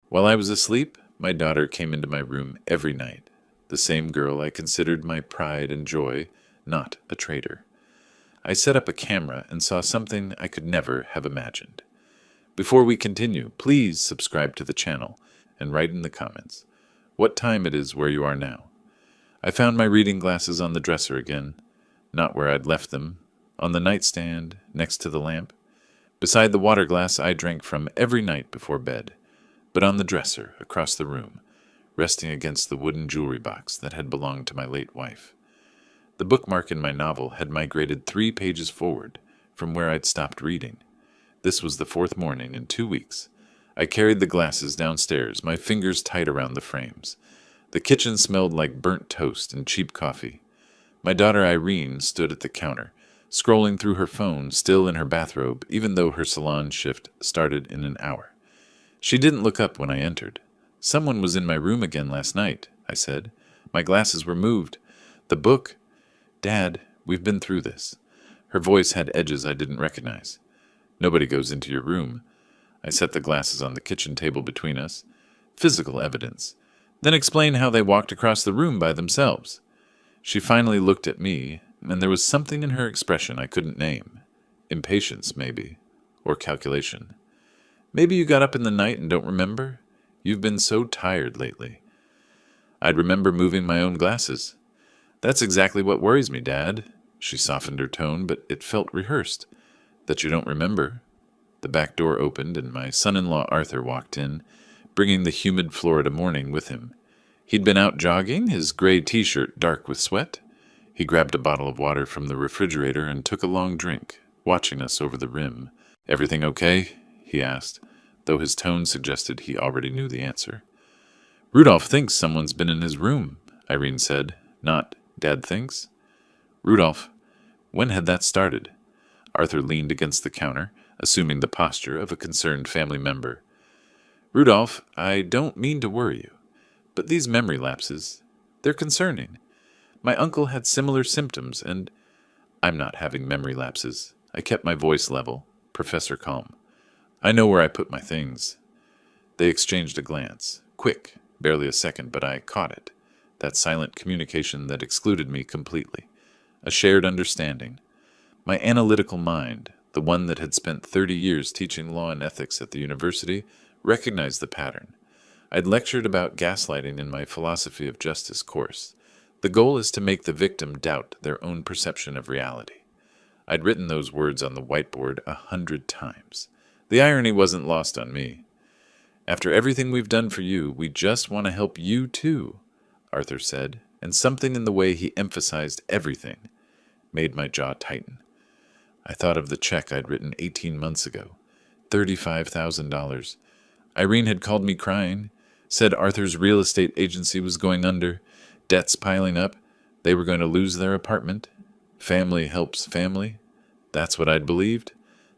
While I was asleep, my daughter came into my room every night. The same girl I considered my pride and joy, not a traitor. I set up a camera and saw something I could never have imagined. Before we continue, please subscribe to the channel and write in the comments what time it is where you are now. I found my reading glasses on the dresser again, not where I'd left them, on the nightstand next to the lamp, beside the water glass I drank from every night before bed, but on the dresser across the room, resting against the wooden jewelry box that had belonged to my late wife. The bookmark in my novel had migrated 3 pages forward from where I'd stopped reading. This was the 4th morning in 2 weeks. I carried the glasses downstairs, my fingers tight around the frames. The kitchen smelled like burnt toast and cheap coffee. My daughter Irene stood at the counter, scrolling through her phone, still in her bathrobe, even though her salon shift started in an hour. She didn't look up when I entered. "Someone was in my room again last night," I said. "My glasses were moved. The book—" "Dad, we've been through this." Her voice had edges I didn't recognize. "Nobody goes into your room." I set the glasses on the kitchen table between us. "Physical evidence. Then explain how they walked across the room by themselves." She finally looked at me, and there was something in her expression I couldn't name. Impatience, maybe. Or calculation. "Maybe you got up in the night and don't remember? You've been so tired lately." "I'd remember moving my own glasses." "That's exactly what worries me, Dad." She softened her tone, but it felt rehearsed. "That you don't remember." The back door opened, and my son-in-law Arthur walked in, bringing the humid Florida morning with him. He'd been out jogging, his gray t-shirt dark with sweat. He grabbed a bottle of water from the refrigerator and took a long drink, watching us over the rim. "Everything okay?" he asked, though his tone suggested he already knew the answer. "Rudolph thinks someone's been in his room," Irene said. "Not, Dad thinks?" "Rudolph." When had that started? Arthur leaned against the counter, assuming the posture of a concerned family member. "Rudolph, I don't mean to worry you, but these memory lapses, they're concerning. My uncle had similar symptoms, and—" "I'm not having memory lapses." I kept my voice level, Professor calm. "I know where I put my things." They exchanged a glance. Quick, barely a second, but I caught it. That silent communication that excluded me completely. A shared understanding. My analytical mind, the one that had spent 30 years teaching law and ethics at the university, recognized the pattern. I'd lectured about gaslighting in my philosophy of justice course. The goal is to make the victim doubt their own perception of reality. I'd written those words on the whiteboard 100 times. The irony wasn't lost on me. "After everything we've done for you, we just want to help you too," Arthur said, and something in the way he emphasized everything made my jaw tighten. I thought of the check I'd written 18 months ago. $35,000. Irene had called me crying, said Arthur's real estate agency was going under, debts piling up, they were going to lose their apartment. Family helps family. That's what I'd believed.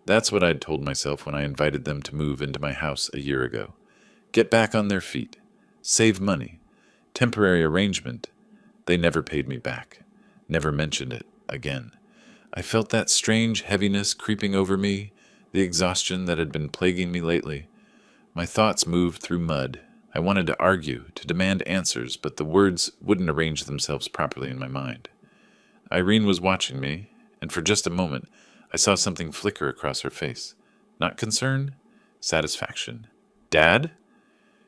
That's what I'd told myself when I invited them to move into my house a year ago. Get back on their feet. Save money. Temporary arrangement. They never paid me back. Never mentioned it again. I felt that strange heaviness creeping over me, the exhaustion that had been plaguing me lately. My thoughts moved through mud. I wanted to argue, to demand answers, but the words wouldn't arrange themselves properly in my mind. Irene was watching me, and for just a moment, I saw something flicker across her face. Not concern, satisfaction. "Dad?"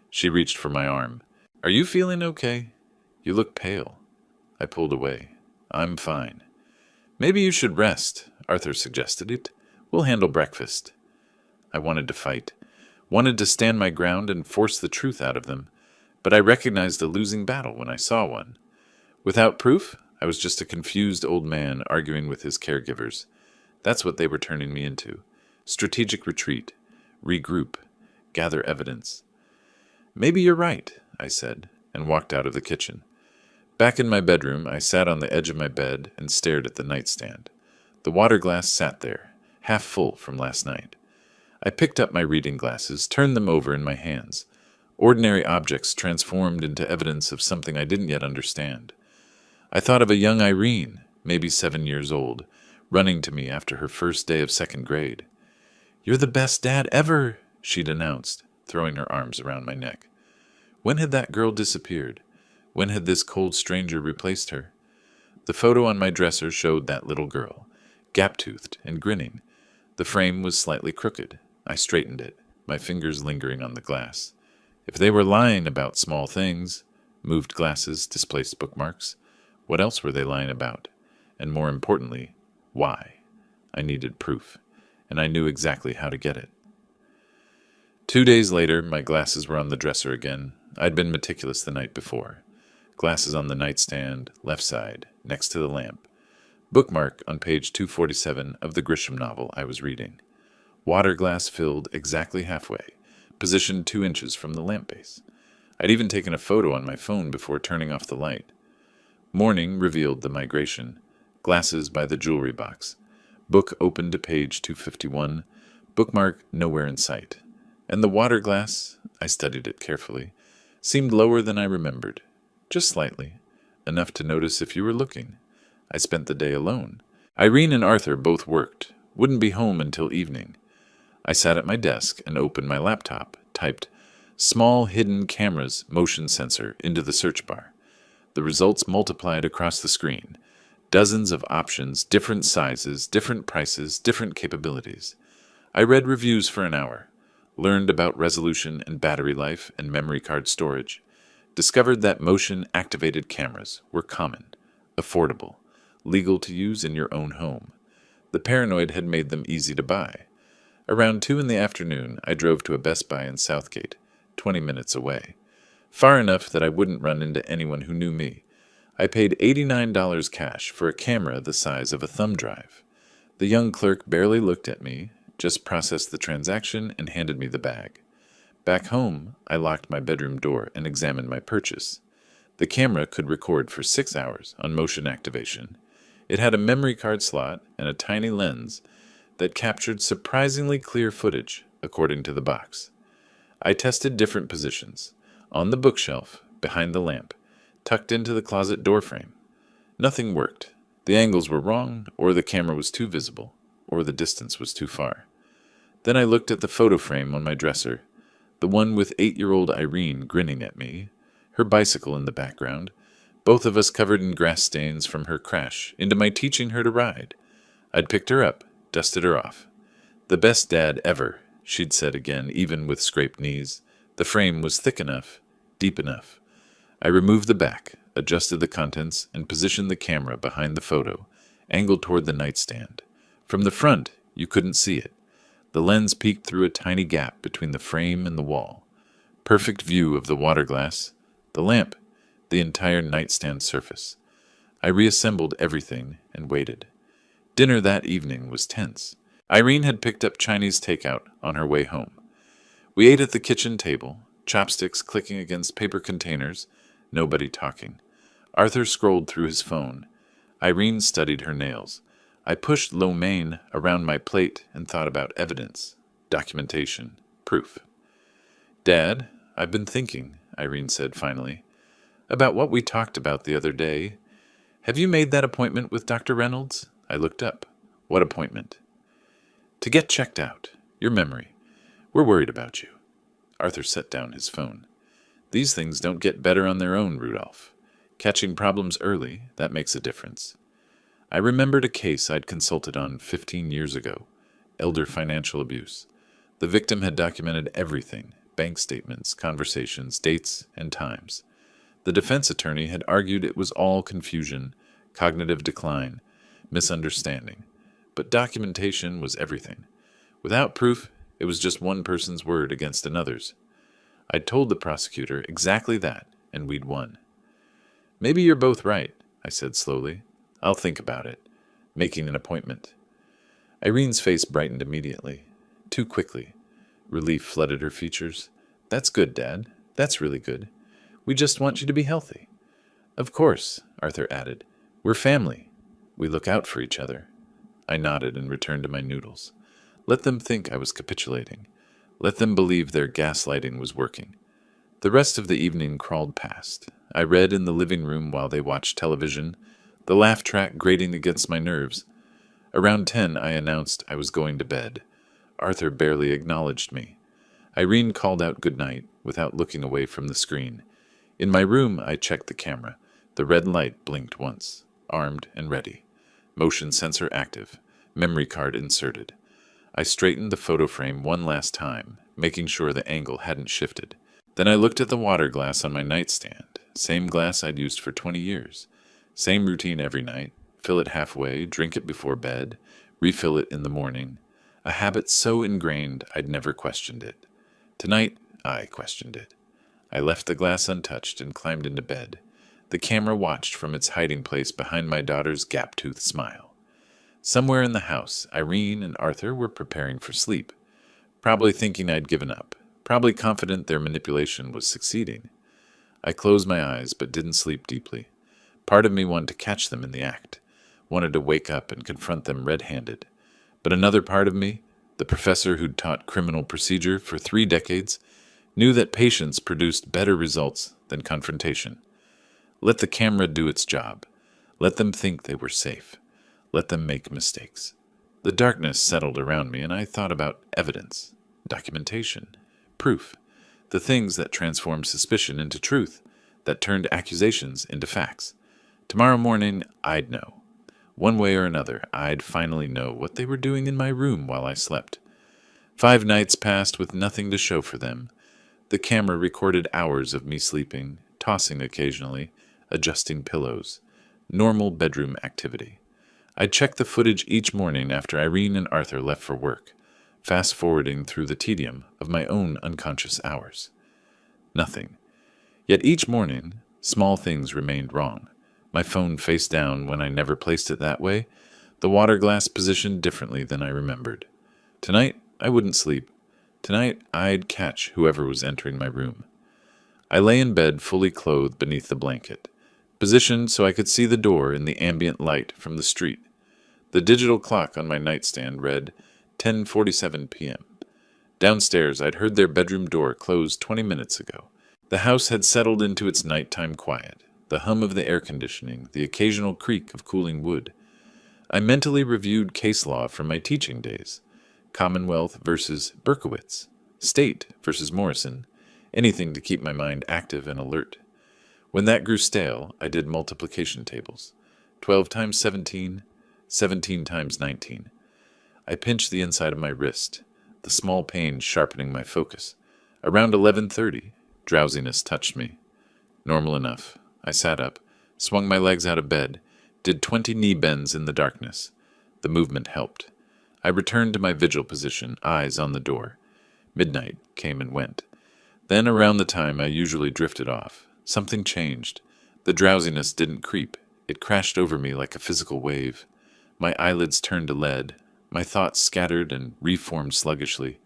She reached for my arm. "Are you feeling okay? You look pale." I pulled away. "I'm fine." "Maybe you should rest," Arthur suggested it. "We'll handle breakfast." I wanted to fight, wanted to stand my ground and force the truth out of them, but I recognized a losing battle when I saw one. Without proof, I was just a confused old man arguing with his caregivers. That's what they were turning me into. Strategic retreat, regroup, gather evidence. "Maybe you're right," I said, and walked out of the kitchen. Back in my bedroom, I sat on the edge of my bed and stared at the nightstand. The water glass sat there, half full from last night. I picked up my reading glasses, turned them over in my hands. Ordinary objects transformed into evidence of something I didn't yet understand. I thought of a young Irene, maybe 7 years old, running to me after her first day of 2nd grade. "You're the best dad ever," she'd announced, throwing her arms around my neck. When had that girl disappeared? When had this cold stranger replaced her? The photo on my dresser showed that little girl, gap-toothed and grinning. The frame was slightly crooked. I straightened it, my fingers lingering on the glass. If they were lying about small things, moved glasses, displaced bookmarks, what else were they lying about? And more importantly, why? I needed proof, and I knew exactly how to get it. 2 days later, my glasses were on the dresser again. I'd been meticulous the night before. Glasses on the nightstand, left side, next to the lamp. Bookmark on page 247 of the Grisham novel I was reading. Water glass filled exactly halfway, positioned 2 inches from the lamp base. I'd even taken a photo on my phone before turning off the light. Morning revealed the migration. Glasses by the jewelry box. Book open to page 251. Bookmark nowhere in sight. And the water glass, I studied it carefully, seemed lower than I remembered. Just slightly. Enough to notice if you were looking. I spent the day alone. Irene and Arthur both worked. Wouldn't be home until evening. I sat at my desk and opened my laptop, typed small hidden cameras motion sensor into the search bar. The results multiplied across the screen. Dozens of options, different sizes, different prices, different capabilities. I read reviews for an hour. Learned about resolution and battery life and memory card storage. Discovered that motion-activated cameras were common, affordable, legal to use in your own home. The paranoid had made them easy to buy. Around 2 in the afternoon, I drove to a Best Buy in Southgate, 20 minutes away. Far enough that I wouldn't run into anyone who knew me. I paid $89 cash for a camera the size of a thumb drive. The young clerk barely looked at me, just processed the transaction and handed me the bag. Back home, I locked my bedroom door and examined my purchase. The camera could record for 6 hours on motion activation. It had a memory card slot and a tiny lens that captured surprisingly clear footage, according to the box. I tested different positions. On the bookshelf, behind the lamp, tucked into the closet door frame. Nothing worked. The angles were wrong, or the camera was too visible, or the distance was too far. Then I looked at the photo frame on my dresser, the one with 8-year-old Irene grinning at me, her bicycle in the background, both of us covered in grass stains from her crash into my teaching her to ride. I'd picked her up, dusted her off. The best dad ever, she'd said again, even with scraped knees. The frame was thick enough, deep enough. I removed the back, adjusted the contents, and positioned the camera behind the photo, angled toward the nightstand. From the front, you couldn't see it. The lens peeked through a tiny gap between the frame and the wall. Perfect view of the water glass, the lamp, the entire nightstand surface. I reassembled everything and waited. Dinner that evening was tense. Irene had picked up Chinese takeout on her way home. We ate at the kitchen table, chopsticks clicking against paper containers, nobody talking. Arthur scrolled through his phone. Irene studied her nails. I pushed lo mein around my plate and thought about evidence, documentation, proof. Dad, I've been thinking, Irene said finally, about what we talked about the other day. Have you made that appointment with Dr. Reynolds? I looked up. What appointment? To get checked out. Your memory. We're worried about you. Arthur set down his phone. These things don't get better on their own, Rudolph. Catching problems early, that makes a difference. I remembered a case I'd consulted on 15 years ago. Elder financial abuse. The victim had documented everything. Bank statements, conversations, dates, and times. The defense attorney had argued it was all confusion, cognitive decline, misunderstanding. But documentation was everything. Without proof, it was just one person's word against another's. I'd told the prosecutor exactly that, and we'd won. Maybe you're both right, I said slowly. I'll think about it. Making an appointment. Irene's face brightened immediately. Too quickly. Relief flooded her features. That's good, Dad. That's really good. We just want you to be healthy. Of course, Arthur added. We're family. We look out for each other. I nodded and returned to my noodles. Let them think I was capitulating. Let them believe their gaslighting was working. The rest of the evening crawled past. I read in the living room while they watched television, the laugh track grating against my nerves. Around 10, I announced I was going to bed. Arthur barely acknowledged me. Irene called out goodnight without looking away from the screen. In my room, I checked the camera. The red light blinked once. Armed and ready. Motion sensor active. Memory card inserted. I straightened the photo frame one last time, making sure the angle hadn't shifted. Then I looked at the water glass on my nightstand. Same glass I'd used for 20 years. Same routine every night. Fill it halfway, drink it before bed, refill it in the morning. A habit so ingrained I'd never questioned it. Tonight, I questioned it. I left the glass untouched and climbed into bed. The camera watched from its hiding place behind my daughter's gap-toothed smile. Somewhere in the house, Irene and Arthur were preparing for sleep, probably thinking I'd given up, probably confident their manipulation was succeeding. I closed my eyes but didn't sleep deeply. Part of me wanted to catch them in the act, wanted to wake up and confront them red-handed. But another part of me, the professor who'd taught criminal procedure for 3 decades, knew that patience produced better results than confrontation. Let the camera do its job. Let them think they were safe. Let them make mistakes. The darkness settled around me, and I thought about evidence, documentation, proof, the things that transformed suspicion into truth, that turned accusations into facts. Tomorrow morning, I'd know. One way or another, I'd finally know what they were doing in my room while I slept. 5 nights passed with nothing to show for them. The camera recorded hours of me sleeping, tossing occasionally, adjusting pillows. Normal bedroom activity. I'd check the footage each morning after Irene and Arthur left for work, fast-forwarding through the tedium of my own unconscious hours. Nothing. Yet each morning, small things remained wrong. My phone face down when I never placed it that way, the water glass positioned differently than I remembered. Tonight, I wouldn't sleep. Tonight, I'd catch whoever was entering my room. I lay in bed fully clothed beneath the blanket, positioned so I could see the door in the ambient light from the street. The digital clock on my nightstand read 10:47 p.m. Downstairs, I'd heard their bedroom door close 20 minutes ago. The house had settled into its nighttime quiet, the hum of the air conditioning, the occasional creak of cooling wood. I mentally reviewed case law from my teaching days. Commonwealth versus Berkowitz, State versus Morrison, anything to keep my mind active and alert. When that grew stale, I did multiplication tables. 12 times 17, 17 times 19. I pinched the inside of my wrist, the small pain sharpening my focus. Around 11:30, drowsiness touched me. Normal enough. I sat up, swung my legs out of bed, did 20 knee bends in the darkness. The movement helped. I returned to my vigil position, eyes on the door. Midnight came and went. Then, around the time I usually drifted off, something changed. The drowsiness didn't creep. It crashed over me like a physical wave. My eyelids turned to lead. My thoughts scattered and reformed sluggishly.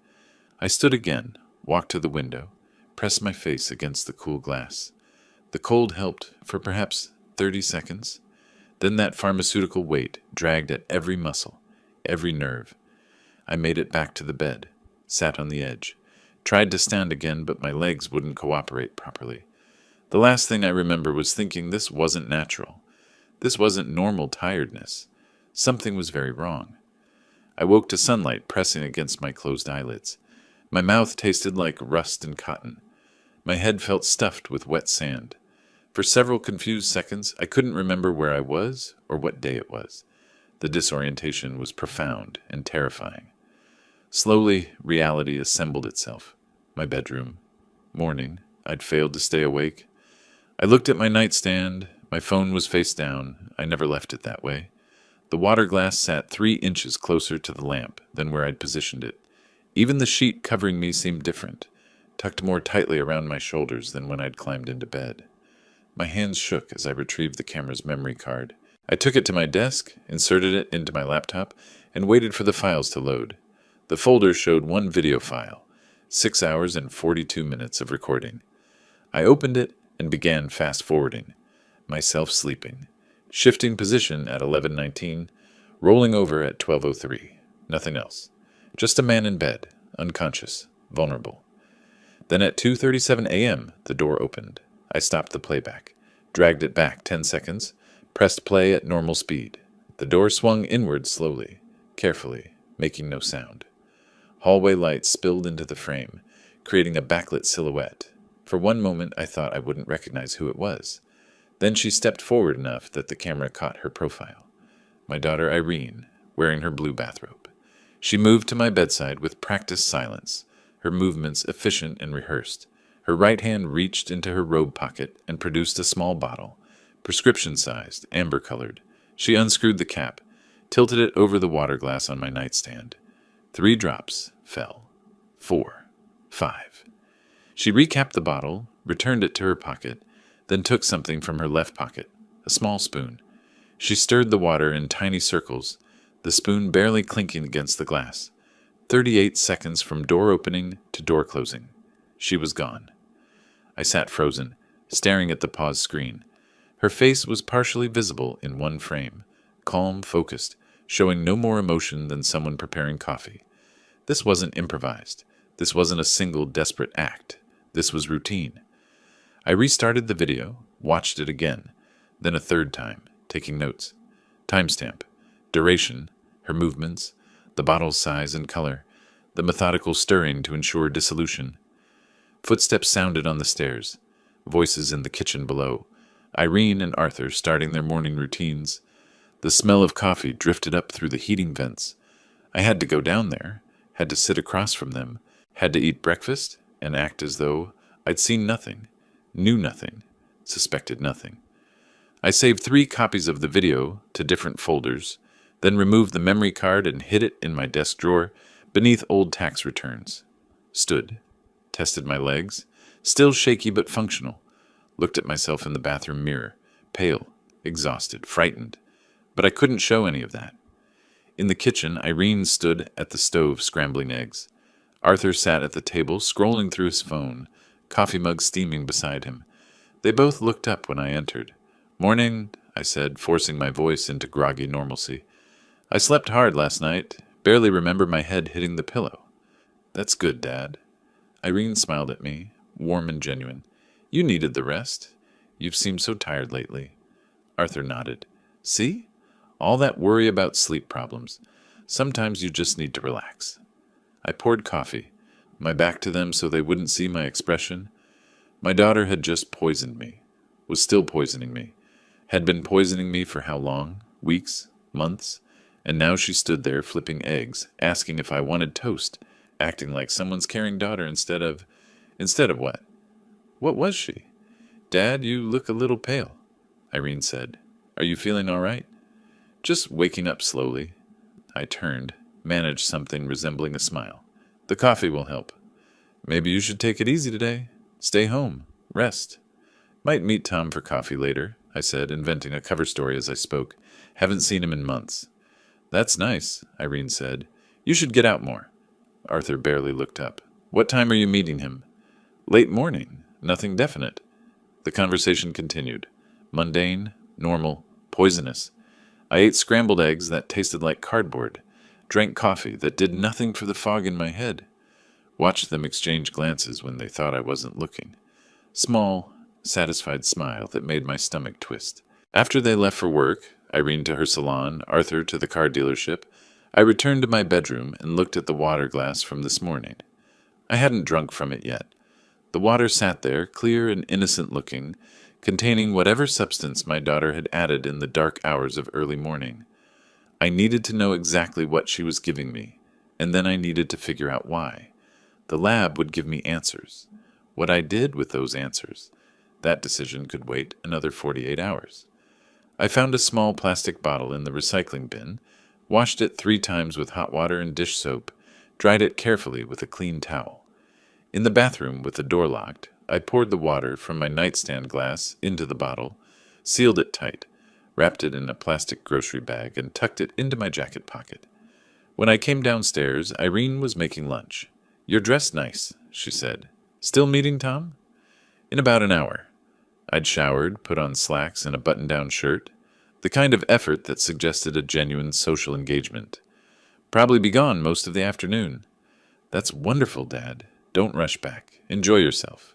I stood again, walked to the window, pressed my face against the cool glass. The cold helped for perhaps 30 seconds. Then that pharmaceutical weight dragged at every muscle, every nerve. I made it back to the bed, sat on the edge, tried to stand again, but my legs wouldn't cooperate properly. The last thing I remember was thinking this wasn't natural. This wasn't normal tiredness. Something was very wrong. I woke to sunlight pressing against my closed eyelids. My mouth tasted like rust and cotton. My head felt stuffed with wet sand. For several confused seconds, I couldn't remember where I was or what day it was. The disorientation was profound and terrifying. Slowly, reality assembled itself. My bedroom. Morning. I'd failed to stay awake. I looked at my nightstand. My phone was face down. I never left it that way. The water glass sat 3 inches closer to the lamp than where I'd positioned it. Even the sheet covering me seemed different, tucked more tightly around my shoulders than when I'd climbed into bed. My hands shook as I retrieved the camera's memory card. I took it to my desk, inserted it into my laptop, and waited for the files to load. The folder showed 1 video file, 6 hours and 42 minutes of recording. I opened it and began fast-forwarding, myself sleeping, shifting position at 11:19, rolling over at 12:03. Nothing else. Just a man in bed, unconscious, vulnerable. Then at 2:37 a.m., the door opened. I stopped the playback, dragged it back 10 seconds, pressed play at normal speed. The door swung inward slowly, carefully, making no sound. Hallway light spilled into the frame, creating a backlit silhouette. For one moment, I thought I wouldn't recognize who it was. Then she stepped forward enough that the camera caught her profile. My daughter Irene, wearing her blue bathrobe. She moved to my bedside with practiced silence, her movements efficient and rehearsed. Her right hand reached into her robe pocket and produced a small bottle, prescription-sized, amber-colored. She unscrewed the cap, tilted it over the water glass on my nightstand. 3 drops fell. 4. 5. She recapped the bottle, returned it to her pocket, then took something from her left pocket, a small spoon. She stirred the water in tiny circles, the spoon barely clinking against the glass. 38 seconds from door opening to door closing. She was gone. I sat frozen, staring at the paused screen. Her face was partially visible in one frame, calm, focused, showing no more emotion than someone preparing coffee. This wasn't improvised. This wasn't a single desperate act. This was routine. I restarted the video, watched it again, then a third time, taking notes. Timestamp, duration, her movements, the bottle's size and color, the methodical stirring to ensure dissolution. Footsteps sounded on the stairs, voices in the kitchen below, Irene and Arthur starting their morning routines. The smell of coffee drifted up through the heating vents. I had to go down there, had to sit across from them, had to eat breakfast and act as though I'd seen nothing, knew nothing, suspected nothing. I saved 3 copies of the video to different folders, then removed the memory card and hid it in my desk drawer beneath old tax returns. Stood, tested my legs, still shaky but functional, looked at myself in the bathroom mirror, pale, exhausted, frightened, but I couldn't show any of that. In the kitchen, Irene stood at the stove scrambling eggs. Arthur sat at the table scrolling through his phone, coffee mug steaming beside him. They both looked up when I entered. "Morning," I said, forcing my voice into groggy normalcy. "I slept hard last night. Barely remember my head hitting the pillow." "That's good, Dad." Irene smiled at me, warm and genuine. "You needed the rest. You've seemed so tired lately." Arthur nodded. "See? All that worry about sleep problems. Sometimes you just need to relax." I poured coffee, my back to them so they wouldn't see my expression. My daughter had just poisoned me, was still poisoning me, had been poisoning me for how long? Weeks? Months? And now she stood there flipping eggs, asking if I wanted toast, acting like someone's caring daughter instead of what? What was she? "Dad, you look a little pale," Irene said. "Are you feeling all right?" "Just waking up slowly." I turned, managed something resembling a smile. "The coffee will help." "Maybe you should take it easy today. Stay home. Rest." "Might meet Tom for coffee later," I said, inventing a cover story as I spoke. "Haven't seen him in months." "That's nice," Irene said. "You should get out more." Arthur barely looked up. "What time are you meeting him?" "Late morning. Nothing definite." The conversation continued. Mundane, normal, poisonous. I ate scrambled eggs that tasted like cardboard, drank coffee that did nothing for the fog in my head, watched them exchange glances when they thought I wasn't looking. Small, satisfied smile that made my stomach twist. After they left for work, Irene to her salon, Arthur to the car dealership, I returned to my bedroom and looked at the water glass from this morning. I hadn't drunk from it yet. The water sat there, clear and innocent-looking, containing whatever substance my daughter had added in the dark hours of early morning. I needed to know exactly what she was giving me, and then I needed to figure out why. The lab would give me answers. What I did with those answers, that decision could wait another 48 hours. I found a small plastic bottle in the recycling bin, washed it 3 times with hot water and dish soap, dried it carefully with a clean towel. In the bathroom, with the door locked, I poured the water from my nightstand glass into the bottle, sealed it tight, wrapped it in a plastic grocery bag, and tucked it into my jacket pocket. When I came downstairs, Irene was making lunch. "You're dressed nice," she said. "Still meeting Tom?" "In about an hour." I'd showered, put on slacks and a button-down shirt, the kind of effort that suggested a genuine social engagement. "Probably be gone most of the afternoon." "That's wonderful, Dad. Don't rush back. Enjoy yourself."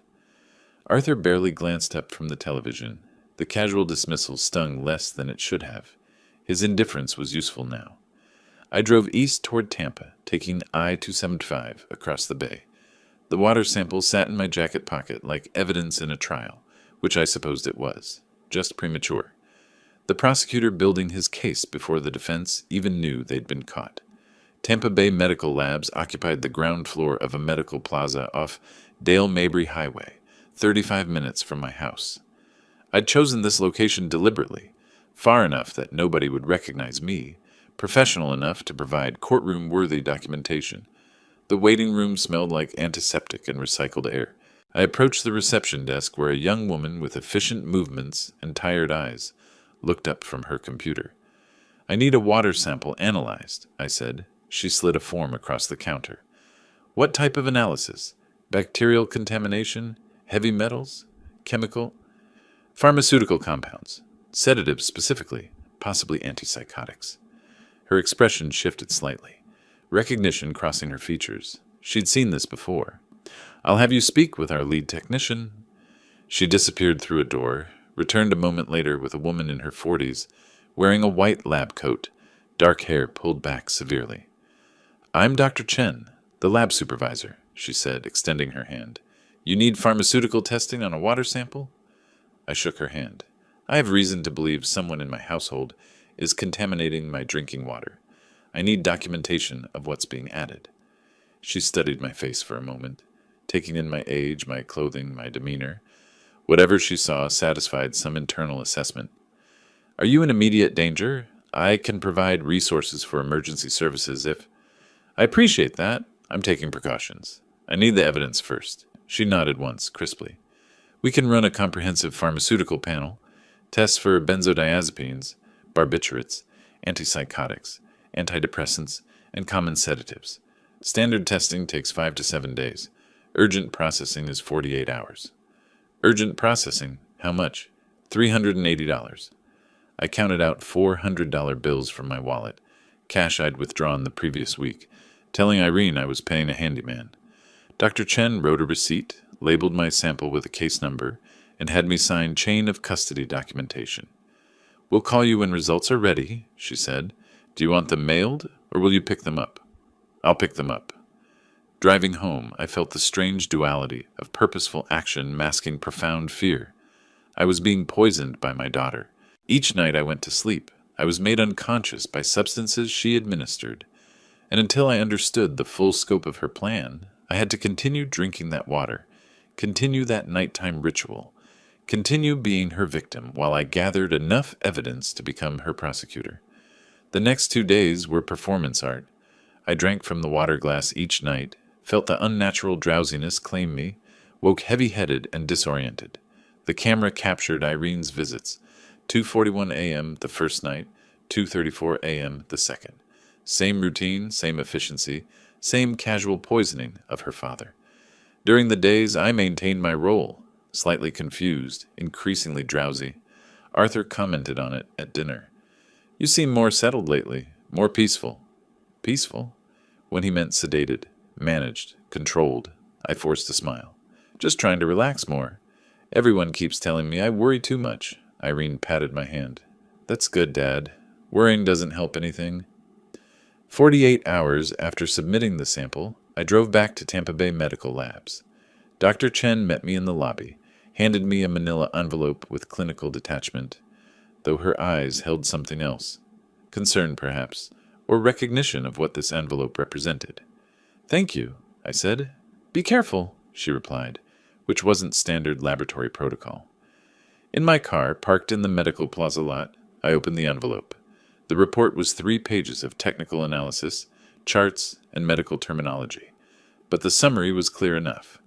Arthur barely glanced up from the television. The casual dismissal stung less than it should have. His indifference was useful now. I drove east toward Tampa, taking I-275 across the bay. The water sample sat in my jacket pocket like evidence in a trial, which I supposed it was, just premature. The prosecutor building his case before the defense even knew they'd been caught. Tampa Bay Medical Labs occupied the ground floor of a medical plaza off Dale Mabry Highway, 35 minutes from my house. I'd chosen this location deliberately, far enough that nobody would recognize me, professional enough to provide courtroom-worthy documentation. The waiting room smelled like antiseptic and recycled air. I approached the reception desk where a young woman with efficient movements and tired eyes looked up from her computer. "I need a water sample analyzed," I said. She slid a form across the counter. "What type of analysis? Bacterial contamination? Heavy metals? Chemical? Pharmaceutical compounds. Sedatives specifically, possibly antipsychotics." Her expression shifted slightly, recognition crossing her features. She'd seen this before. "I'll have you speak with our lead technician." She disappeared through a door, returned a moment later with a woman in her 40s, wearing a white lab coat, dark hair pulled back severely. "I'm Dr. Chen, the lab supervisor," she said, extending her hand. "You need pharmaceutical testing on a water sample?" I shook her hand. "I have reason to believe someone in my household is contaminating my drinking water. I need documentation of what's being added." She studied my face for a moment, taking in my age, my clothing, my demeanor. Whatever she saw satisfied some internal assessment. "Are you in immediate danger? I can provide resources for emergency services if—" "I appreciate that. I'm taking precautions. I need the evidence first." She nodded once, crisply. "We can run a comprehensive pharmaceutical panel, tests for benzodiazepines, barbiturates, antipsychotics, antidepressants, and common sedatives. Standard testing takes 5 to 7 days. Urgent processing is 48 hours. "Urgent processing? How much?" $380. I counted out $400 bills from my wallet, cash I'd withdrawn the previous week, telling Irene I was paying a handyman. Dr. Chen wrote a receipt, labeled my sample with a case number, and had me sign chain of custody documentation. "We'll call you when results are ready," she said. "Do you want them mailed, or will you pick them up?" "I'll pick them up." Driving home, I felt the strange duality of purposeful action masking profound fear. I was being poisoned by my daughter. Each night I went to sleep, I was made unconscious by substances she administered. And until I understood the full scope of her plan, I had to continue drinking that water, continue that nighttime ritual, continue being her victim while I gathered enough evidence to become her prosecutor. The next 2 days were performance art. I drank from the water glass each night, felt the unnatural drowsiness claim me, woke heavy-headed and disoriented. The camera captured Irene's visits, 2:41 a.m. the first night, 2:34 a.m. the second. Same routine, same efficiency, same casual poisoning of her father. During the days, I maintained my role, slightly confused, increasingly drowsy. Arthur commented on it at dinner. "You seem more settled lately, more peaceful." Peaceful? When he meant sedated, managed, controlled, I forced a smile. "Just trying to relax more. Everyone keeps telling me I worry too much." Irene patted my hand. "That's good, Dad. Worrying doesn't help anything." 48 hours after submitting the sample, I drove back to Tampa Bay Medical Labs. Dr. Chen met me in the lobby, handed me a manila envelope with clinical detachment, though her eyes held something else. Concern, perhaps, or recognition of what this envelope represented. "Thank you," I said. "Be careful," she replied, which wasn't standard laboratory protocol. In my car, parked in the medical plaza lot, I opened the envelope. The report was 3 pages of technical analysis, charts, and medical terminology. But the summary was clear enough.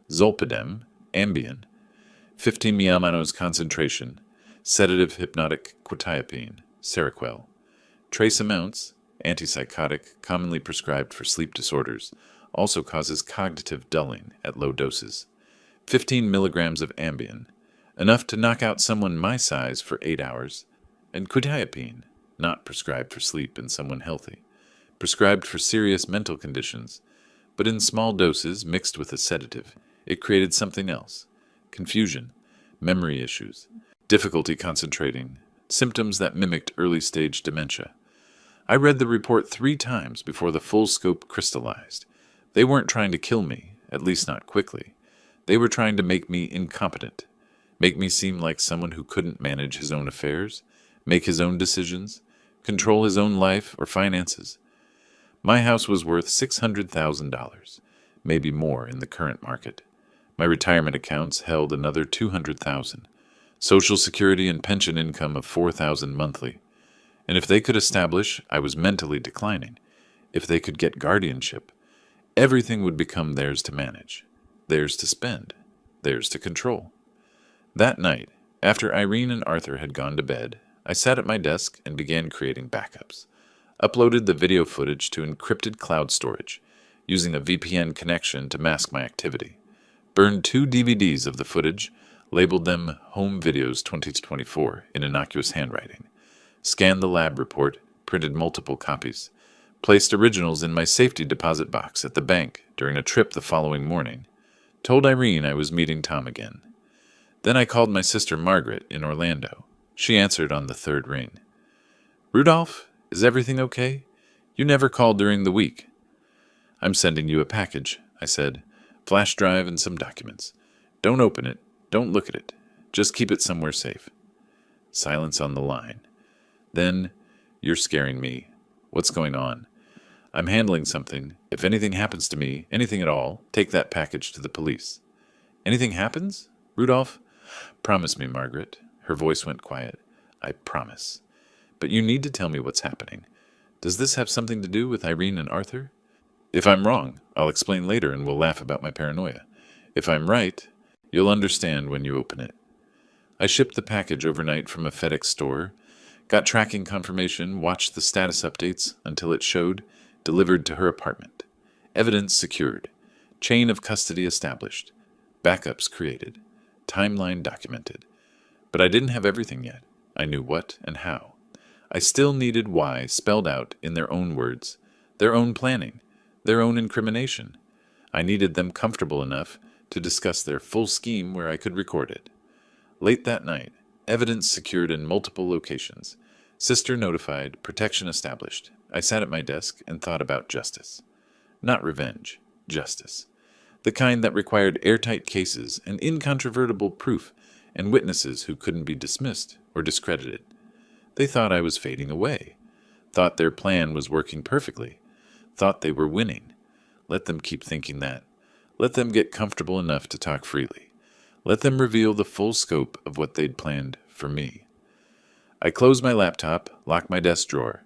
Zolpidem, Ambien, 15 mg concentration, sedative hypnotic quetiapine, Seroquel. Trace amounts, antipsychotic, commonly prescribed for sleep disorders, also causes cognitive dulling at low doses. 15 milligrams of Ambien, enough to knock out someone my size for 8 hours, and quetiapine, not prescribed for sleep in someone healthy, prescribed for serious mental conditions, but in small doses mixed with a sedative, it created something else: confusion, memory issues, difficulty concentrating, symptoms that mimicked early-stage dementia. I read the report 3 times before the full scope crystallized. They weren't trying to kill me. at least not quickly. They were trying to make me incompetent, make me seem like someone who couldn't manage his own affairs, make his own decisions, control his own life or finances. My house was worth $600,000, maybe more in the current market. My retirement accounts held another $200,000, Social Security and pension income of $4,000 monthly. And if they could establish I was mentally declining, if they could get guardianship, everything would become theirs to manage, theirs to spend, theirs to control. That night, after Irene and Arthur had gone to bed, I sat at my desk and began creating backups. Uploaded the video footage to encrypted cloud storage, using a VPN connection to mask my activity. Burned 2 DVDs of the footage, labeled them Home Videos 2024 in innocuous handwriting. Scanned the lab report, printed multiple copies. Placed originals in my safety deposit box at the bank during a trip the following morning. Told Irene I was meeting Tom again. Then I called my sister Margaret in Orlando. She answered on the 3rd ring. "Rudolph, is everything okay? You never called during the week." "I'm sending you a package," I said. "Flash drive and some documents. Don't open it. Don't look at it. Just keep it somewhere safe." Silence on the line. Then, "You're scaring me. What's going on?" "I'm handling something. If anything happens to me, anything at all, take that package to the police." "Anything happens? Rudolph?" "Promise me, Margaret." Her voice went quiet. "I promise. But you need to tell me what's happening. Does this have something to do with Irene and Arthur? If I'm wrong, I'll explain later and we'll laugh about my paranoia. If I'm right, you'll understand when you open it." I shipped the package overnight from a FedEx store, got tracking confirmation, watched the status updates until it showed delivered to her apartment. Evidence secured. Chain of custody established. Backups created. Timeline documented. But I didn't have everything yet. I knew what and how. I still needed why spelled out in their own words, their own planning, their own incrimination. I needed them comfortable enough to discuss their full scheme where I could record it. Late that night, evidence secured in multiple locations. Sister notified, protection established. I sat at my desk and thought about justice. Not revenge, justice. The kind that required airtight cases and incontrovertible proof and witnesses who couldn't be dismissed or discredited. They thought I was fading away. Thought their plan was working perfectly. Thought they were winning. Let them keep thinking that. Let them get comfortable enough to talk freely. Let them reveal the full scope of what they'd planned for me. I closed my laptop, locked my desk drawer.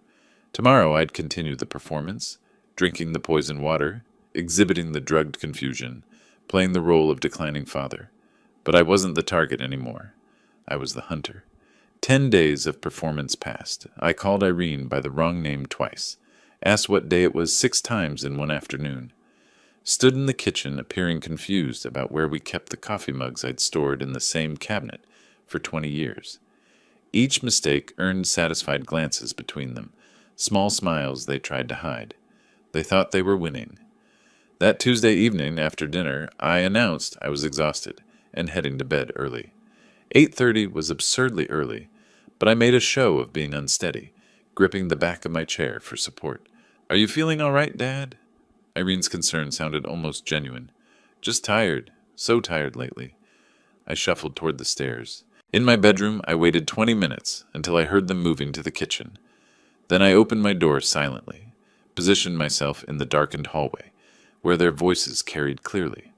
Tomorrow I'd continue the performance, drinking the poison water, exhibiting the drugged confusion, playing the role of declining father. But I wasn't the target anymore. I was the hunter. 10 days of performance passed. I called Irene by the wrong name twice. Asked what day it was 6 times in one afternoon. Stood in the kitchen appearing confused about where we kept the coffee mugs I'd stored in the same cabinet for 20 years. Each mistake earned satisfied glances between them, small smiles they tried to hide. They thought they were winning. That Tuesday evening after dinner, I announced I was exhausted and heading to bed early. 8:30 was absurdly early, but I made a show of being unsteady, gripping the back of my chair for support. "Are you feeling all right, Dad?" Irene's concern sounded almost genuine. "Just tired. So tired lately." I shuffled toward the stairs. In my bedroom, I waited 20 minutes until I heard them moving to the kitchen. Then I opened my door silently, positioned myself in the darkened hallway, where their voices carried clearly.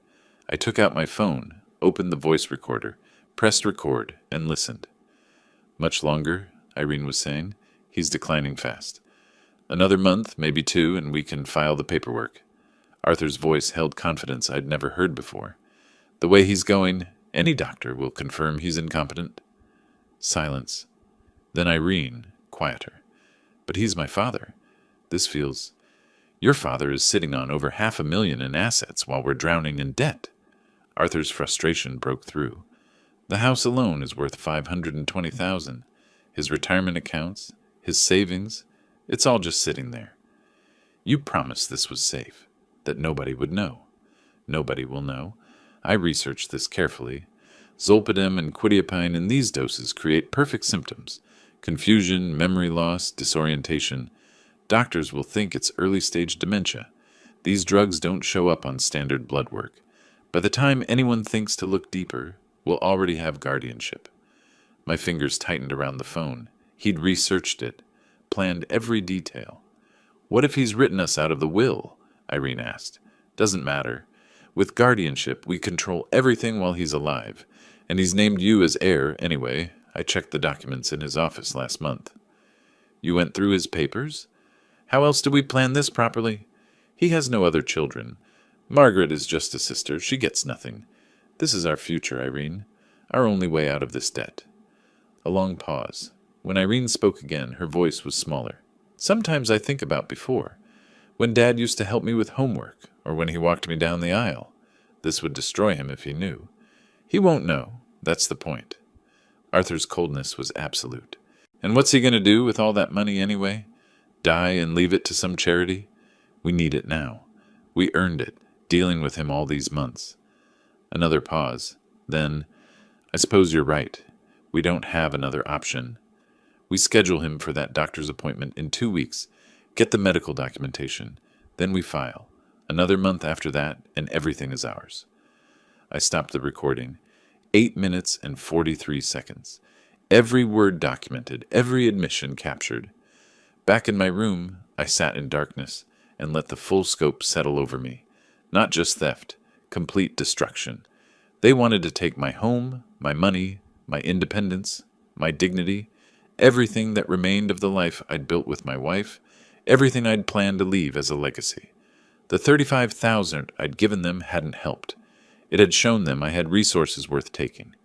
I took out my phone, opened the voice recorder, pressed record, and listened. "Much longer," Irene was saying. "He's declining fast. Another month, maybe 2, and we can file the paperwork." Arthur's voice held confidence I'd never heard before. "The way he's going, any doctor will confirm he's incompetent." Silence. Then Irene, quieter. "But he's my father. This feels... Your father is sitting on over $500,000 in assets while we're drowning in debt." Arthur's frustration broke through. "The house alone is worth $520,000. His retirement accounts, his savings, it's all just sitting there. You promised this was safe, that nobody would know. Nobody will know. I researched this carefully. Zolpidem and quetiapine in these doses create perfect symptoms: confusion, memory loss, disorientation. Doctors will think it's early-stage dementia. These drugs don't show up on standard blood work. By the time anyone thinks to look deeper, we'll already have guardianship. My fingers tightened around the phone. He'd researched it, planned every detail. What if he's written us out of the will? Irene asked. Doesn't matter. With guardianship, we control everything while he's alive. And he's named you as heir anyway. I checked the documents in his office last month. You went through his papers? How else do we plan this properly? He has no other children. Margaret is just a sister. She gets nothing. This is our future, Irene. Our only way out of this debt. A long pause. When Irene spoke again, her voice was smaller. Sometimes I think about before. When Dad used to help me with homework, or when he walked me down the aisle. This would destroy him if he knew. He won't know. That's the point. Arthur's coldness was absolute. And what's he going to do with all that money anyway? Die and leave it to some charity? We need it now. We earned it, dealing with him all these months. Another pause. Then, I suppose you're right. We don't have another option. We schedule him for that doctor's appointment in 2 weeks, get the medical documentation, then we file. Another month after that, and everything is ours. I stopped the recording. 8 minutes and 43 seconds. Every word documented, every admission captured. Back in my room, I sat in darkness and let the full scope settle over me. Not just theft, complete destruction. They wanted to take my home, my money, my independence, my dignity, everything that remained of the life I'd built with my wife, everything I'd planned to leave as a legacy. The $35,000 I'd given them hadn't helped. It had shown them I had resources worth taking.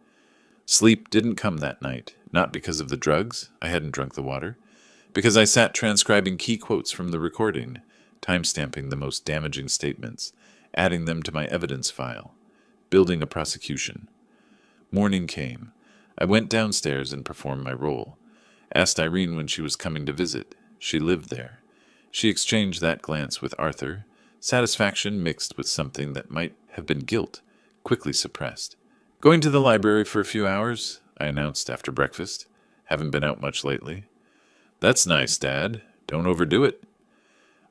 Sleep didn't come that night, not because of the drugs, I hadn't drunk the water, because I sat transcribing key quotes from the recording, timestamping the most damaging statements, adding them to my evidence file, building a prosecution. Morning came. I went downstairs and performed my role. Asked Irene when she was coming to visit. She lived there. She exchanged that glance with Arthur, satisfaction mixed with something that might have been guilt, quickly suppressed. Going to the library for a few hours, I announced after breakfast. Haven't been out much lately. That's nice, Dad. Don't overdo it.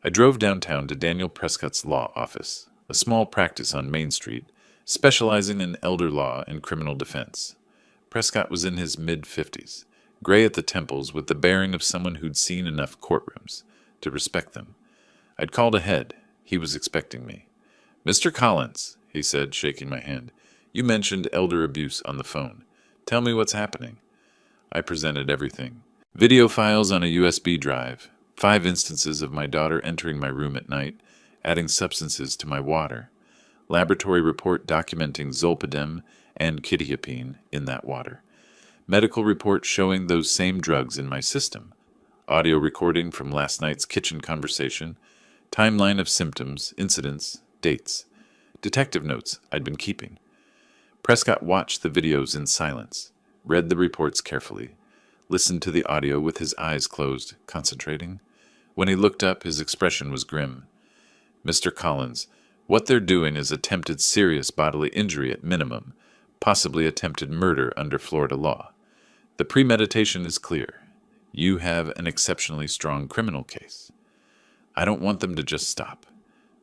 I drove downtown to Daniel Prescott's law office, a small practice on Main Street, specializing in elder law and criminal defense. Prescott was in his mid-50s, gray at the temples with the bearing of someone who'd seen enough courtrooms to respect them. I'd called ahead. He was expecting me. Mr. Collins, he said, shaking my hand, you mentioned elder abuse on the phone. Tell me what's happening. I presented everything. Video files on a USB drive, 5 instances of my daughter entering my room at night, adding substances to my water, laboratory report documenting zolpidem and quetiapine in that water, medical report showing those same drugs in my system, audio recording from last night's kitchen conversation, timeline of symptoms, incidents, dates, detective notes I'd been keeping. Prescott watched the videos in silence, read the reports carefully, listened to the audio with his eyes closed, concentrating. When he looked up, his expression was grim. Mr. Collins, what they're doing is attempted serious bodily injury at minimum, possibly attempted murder under Florida law. The premeditation is clear. You have an exceptionally strong criminal case. I don't want them to just stop.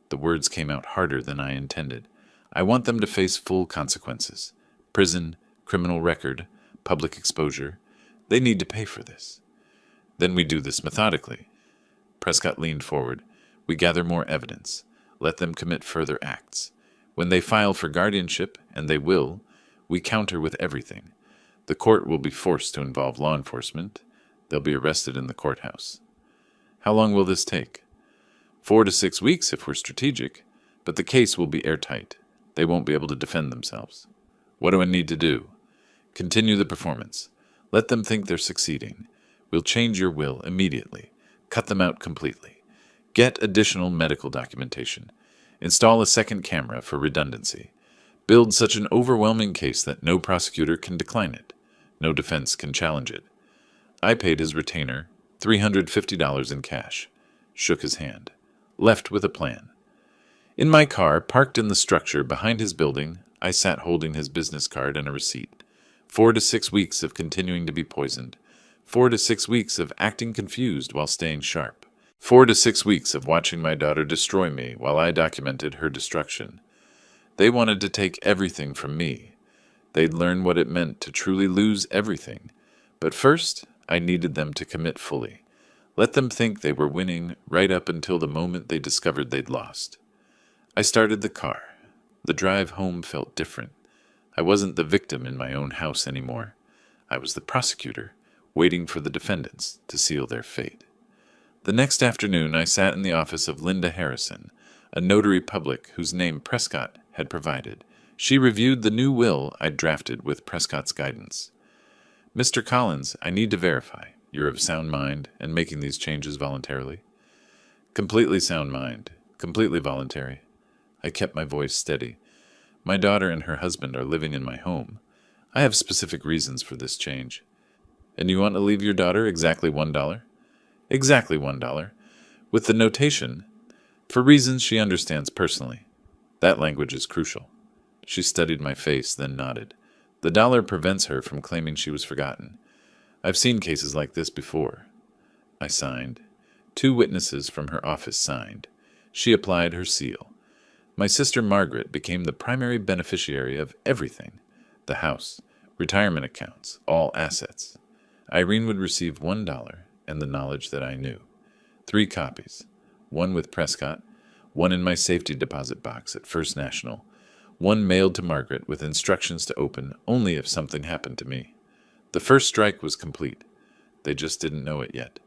The words came out harder than I intended. I want them to face full consequences. Prison, criminal record, public exposure. They need to pay for this. Then we do this methodically. Prescott leaned forward. We gather more evidence. Let them commit further acts. When they file for guardianship, and they will, we counter with everything. The court will be forced to involve law enforcement. They'll be arrested in the courthouse. How long will this take? 4 to 6 weeks if we're strategic, but the case will be airtight. They won't be able to defend themselves. What do I need to do? Continue the performance. Let them think they're succeeding. We'll change your will immediately. Cut them out completely. Get additional medical documentation. Install a second camera for redundancy. Build such an overwhelming case that no prosecutor can decline it. No defense can challenge it. I paid his retainer $350 in cash. Shook his hand. Left with a plan. In my car, parked in the structure behind his building, I sat holding his business card and a receipt. 4 to 6 weeks of continuing to be poisoned. 4 to 6 weeks of acting confused while staying sharp. 4 to 6 weeks of watching my daughter destroy me while I documented her destruction. They wanted to take everything from me. They'd learn what it meant to truly lose everything. But first, I needed them to commit fully. Let them think they were winning right up until the moment they discovered they'd lost. I started the car. The drive home felt different. I wasn't the victim in my own house anymore. I was the prosecutor, waiting for the defendants to seal their fate. The next afternoon, I sat in the office of Linda Harrison, a notary public whose name Prescott had provided. She reviewed the new will I'd drafted with Prescott's guidance. "Mr. Collins, I need to verify. You're of sound mind and making these changes voluntarily?" "Completely sound mind. Completely voluntary." I kept my voice steady. "My daughter and her husband are living in my home. I have specific reasons for this change." "And you want to leave your daughter exactly $1? "Exactly $1, with the notation, for reasons she understands personally." That language is crucial. She studied my face, then nodded. The dollar prevents her from claiming she was forgotten. I've seen cases like this before. I signed. 2 witnesses from her office signed. She applied her seal. My sister Margaret became the primary beneficiary of everything: the house, retirement accounts, all assets. Irene would receive $1 and the knowledge that I knew. 3 copies, one with Prescott, one in my safety deposit box at First National, one mailed to Margaret with instructions to open only if something happened to me. The first strike was complete. They just didn't know it yet.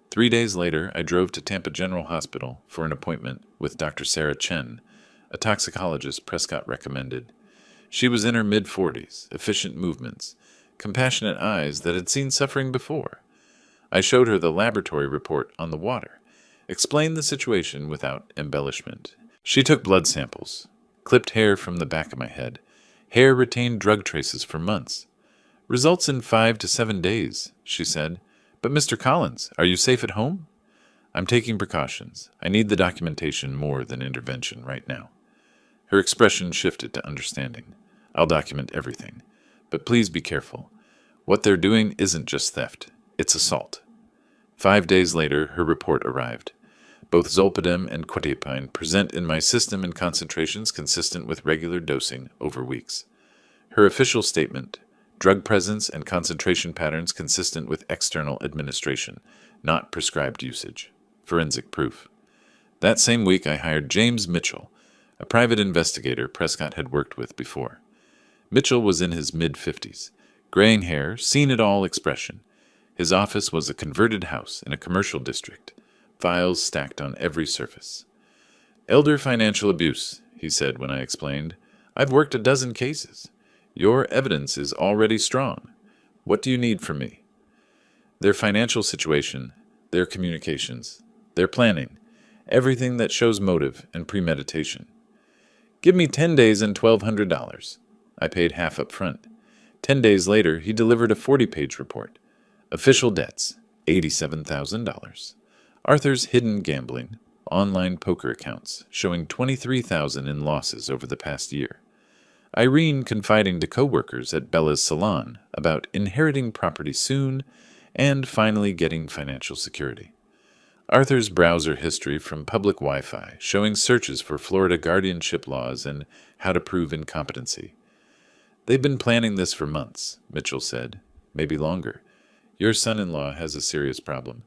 3 days later, I drove to Tampa General Hospital for an appointment with Dr. Sarah Chen, a toxicologist Prescott recommended. She was in her mid-40s, efficient movements, compassionate eyes that had seen suffering before. I showed her the laboratory report on the water, explained the situation without embellishment. She took blood samples, clipped hair from the back of my head. Hair retained drug traces for months. "Results in 5 to 7 days, she said. "But Mr. Collins, are you safe at home?" "I'm taking precautions. I need the documentation more than intervention right now." Her expression shifted to understanding. "I'll document everything. But please be careful. What they're doing isn't just theft. It's assault." 5 days later, her report arrived. Both zolpidem and quetiapine present in my system in concentrations consistent with regular dosing over weeks. Her official statement: drug presence and concentration patterns consistent with external administration, not prescribed usage. Forensic proof. That same week, I hired James Mitchell, a private investigator Prescott had worked with before. Mitchell was in his mid-50s, graying hair, seen-it-all expression. His office was a converted house in a commercial district, files stacked on every surface. "Elder financial abuse," he said when I explained. "I've worked a dozen cases. Your evidence is already strong. What do you need from me?" "Their financial situation, their communications, their planning, everything that shows motive and premeditation." "Give me 10 days and $1,200. I paid half up front. 10 days later, he delivered a 40-page report. Official debts, $87,000. Arthur's hidden gambling, online poker accounts showing $23,000 in losses over the past year. Irene confiding to coworkers at Bella's salon about inheriting property soon and finally getting financial security. Arthur's browser history from public Wi-Fi showing searches for Florida guardianship laws and how to prove incompetency. "They've been planning this for months," Mitchell said. "Maybe longer. Your son-in-law has a serious problem.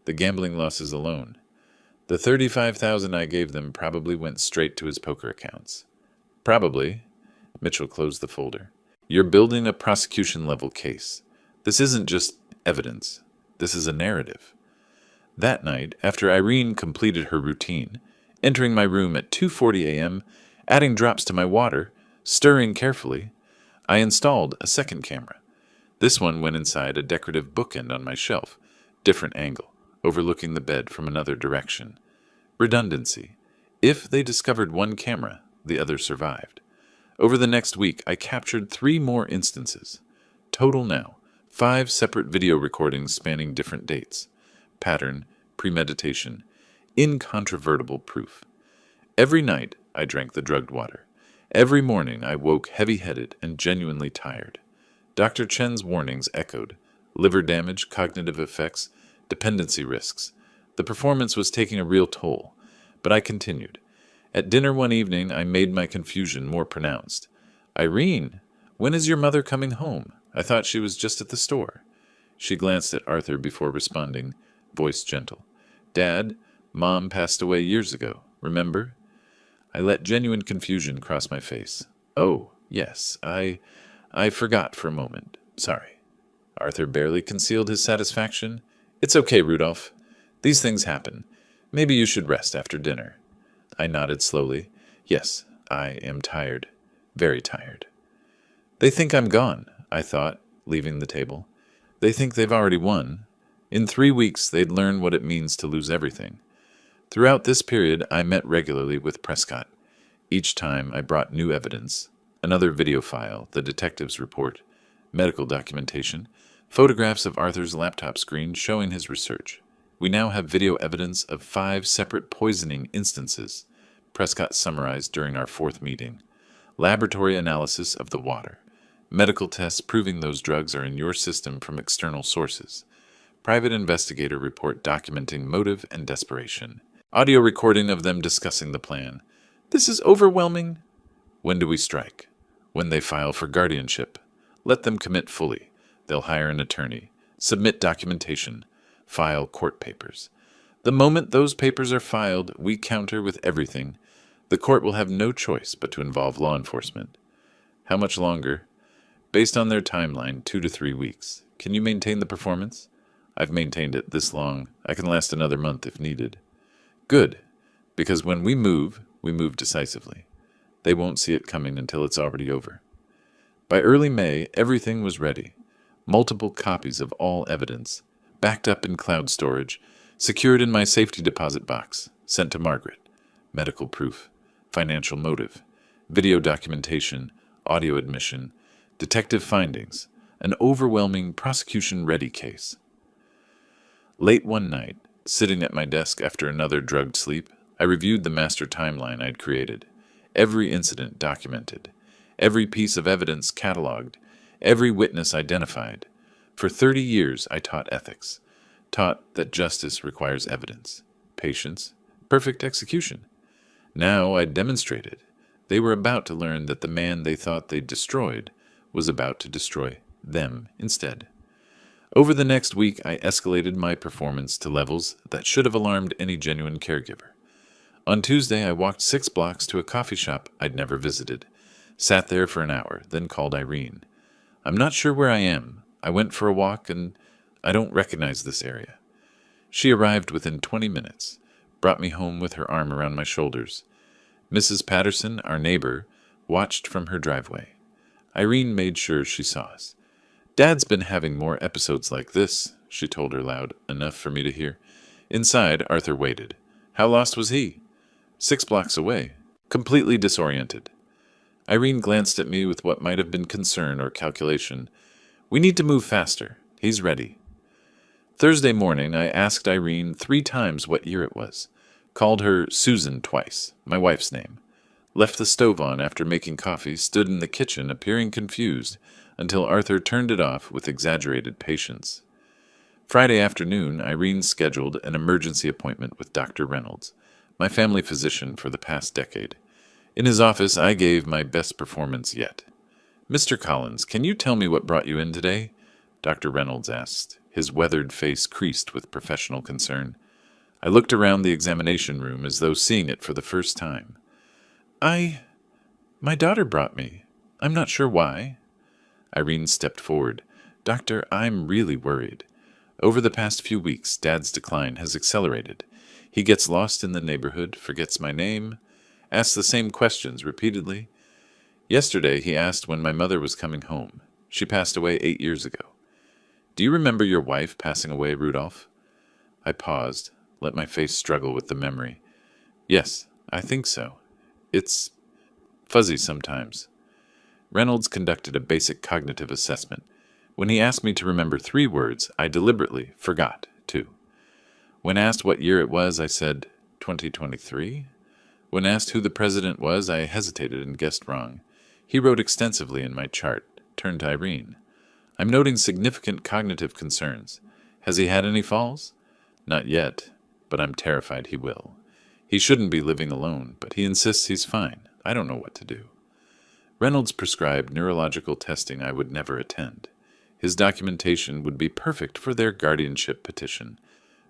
The gambling losses alone. The $35,000 I gave them probably went straight to his poker accounts." "Probably." Mitchell closed the folder. "You're building a prosecution-level case. This isn't just evidence. This is a narrative." That night, after Irene completed her routine, entering my room at 2:40 a.m., adding drops to my water, stirring carefully, I installed a second camera. This one went inside a decorative bookend on my shelf, different angle, overlooking the bed from another direction. Redundancy. If they discovered one camera, the other survived. Over the next week, I captured 3 more instances. Total now, 5 separate video recordings spanning different dates. Pattern, premeditation, incontrovertible proof. Every night, I drank the drugged water. Every morning, I woke heavy-headed and genuinely tired. Dr. Chen's warnings echoed: liver damage, cognitive effects, dependency risks. The performance was taking a real toll, but I continued. At dinner one evening, I made my confusion more pronounced. "Irene, when is your mother coming home? I thought she was just at the store." She glanced at Arthur before responding, voice gentle. "Dad, Mom passed away years ago, remember?" I let genuine confusion cross my face. "Oh, yes, I forgot for a moment. Sorry." Arthur barely concealed his satisfaction. "It's okay, Rudolph. These things happen. Maybe you should rest after dinner." I nodded slowly. "Yes, I am tired. Very tired." They think I'm gone, I thought, leaving the table. They think they've already won. In 3 weeks, they'd learn what it means to lose everything. Throughout this period, I met regularly with Prescott. Each time, I brought new evidence, another video file, the detective's report, medical documentation, photographs of Arthur's laptop screen showing his research. We now have video evidence of 5 separate poisoning instances, Prescott summarized during our 4th meeting. Laboratory analysis of the water. Medical tests proving those drugs are in your system from external sources. Private investigator report documenting motive and desperation. Audio recording of them discussing the plan. "This is overwhelming." When do we strike? When they file for guardianship. Let them commit fully. They'll hire an attorney. Submit documentation. File court papers. The moment those papers are filed, we counter with everything. The court will have no choice but to involve law enforcement. How much longer? Based on their timeline, 2 to 3 weeks. Can you maintain the performance? I've maintained it this long. I can last another month if needed. Good, because when we move decisively. They won't see it coming until it's already over. By early May, everything was ready. Multiple copies of all evidence, backed up in cloud storage, secured in my safety deposit box, sent to Margaret. Medical proof, financial motive, video documentation, audio admission, detective findings, an overwhelming prosecution-ready case. Late one night, sitting at my desk after another drugged sleep, I reviewed the master timeline I'd created. Every incident documented, every piece of evidence cataloged, every witness identified. For 30 years, I taught ethics, taught that justice requires evidence, patience, perfect execution. Now I demonstrated. They were about to learn that the man they thought they'd destroyed was about to destroy them instead. Over the next week, I escalated my performance to levels that should have alarmed any genuine caregiver. On Tuesday, I walked 6 blocks to a coffee shop I'd never visited, sat there for an hour, then called Irene. "I'm not sure where I am. I went for a walk and I don't recognize this area." She arrived within 20 minutes, brought me home with her arm around my shoulders. Mrs. Patterson, our neighbor, watched from her driveway. Irene made sure she saw us. "Dad's been having more episodes like this," she told her loud enough for me to hear. Inside, Arthur waited. How lost was he? 6 blocks away, completely disoriented. Irene glanced at me with what might have been concern or calculation. "We need to move faster. He's ready." Thursday morning, I asked Irene 3 times what year it was. Called her Susan twice, my wife's name. Left the stove on after making coffee, stood in the kitchen appearing confused, until Arthur turned it off with exaggerated patience. Friday afternoon, Irene scheduled an emergency appointment with Dr. Reynolds, my family physician for the past decade. In his office, I gave my best performance yet. "Mr. Collins, can you tell me what brought you in today?" Dr. Reynolds asked, his weathered face creased with professional concern. I looked around the examination room as though seeing it for the first time. My daughter brought me. I'm not sure why." Irene stepped forward. "Doctor, I'm really worried. Over the past few weeks, Dad's decline has accelerated. He gets lost in the neighborhood, forgets my name, asks the same questions repeatedly. Yesterday, he asked when my mother was coming home. She passed away 8 years ago. Do you remember your wife passing away, Rudolph?" I paused, let my face struggle with the memory. "Yes, I think so. It's fuzzy sometimes." Reynolds conducted a basic cognitive assessment. When he asked me to remember 3 words, I deliberately forgot 2. When asked what year it was, I said 2023. When asked who the president was, I hesitated and guessed wrong. He wrote extensively in my chart, turned to Irene. "I'm noting significant cognitive concerns. Has he had any falls?" "Not yet. but I'm terrified he will. He shouldn't be living alone, but he insists he's fine. I don't know what to do. Reynolds prescribed neurological testing I would never attend. His documentation would be perfect for their guardianship petition.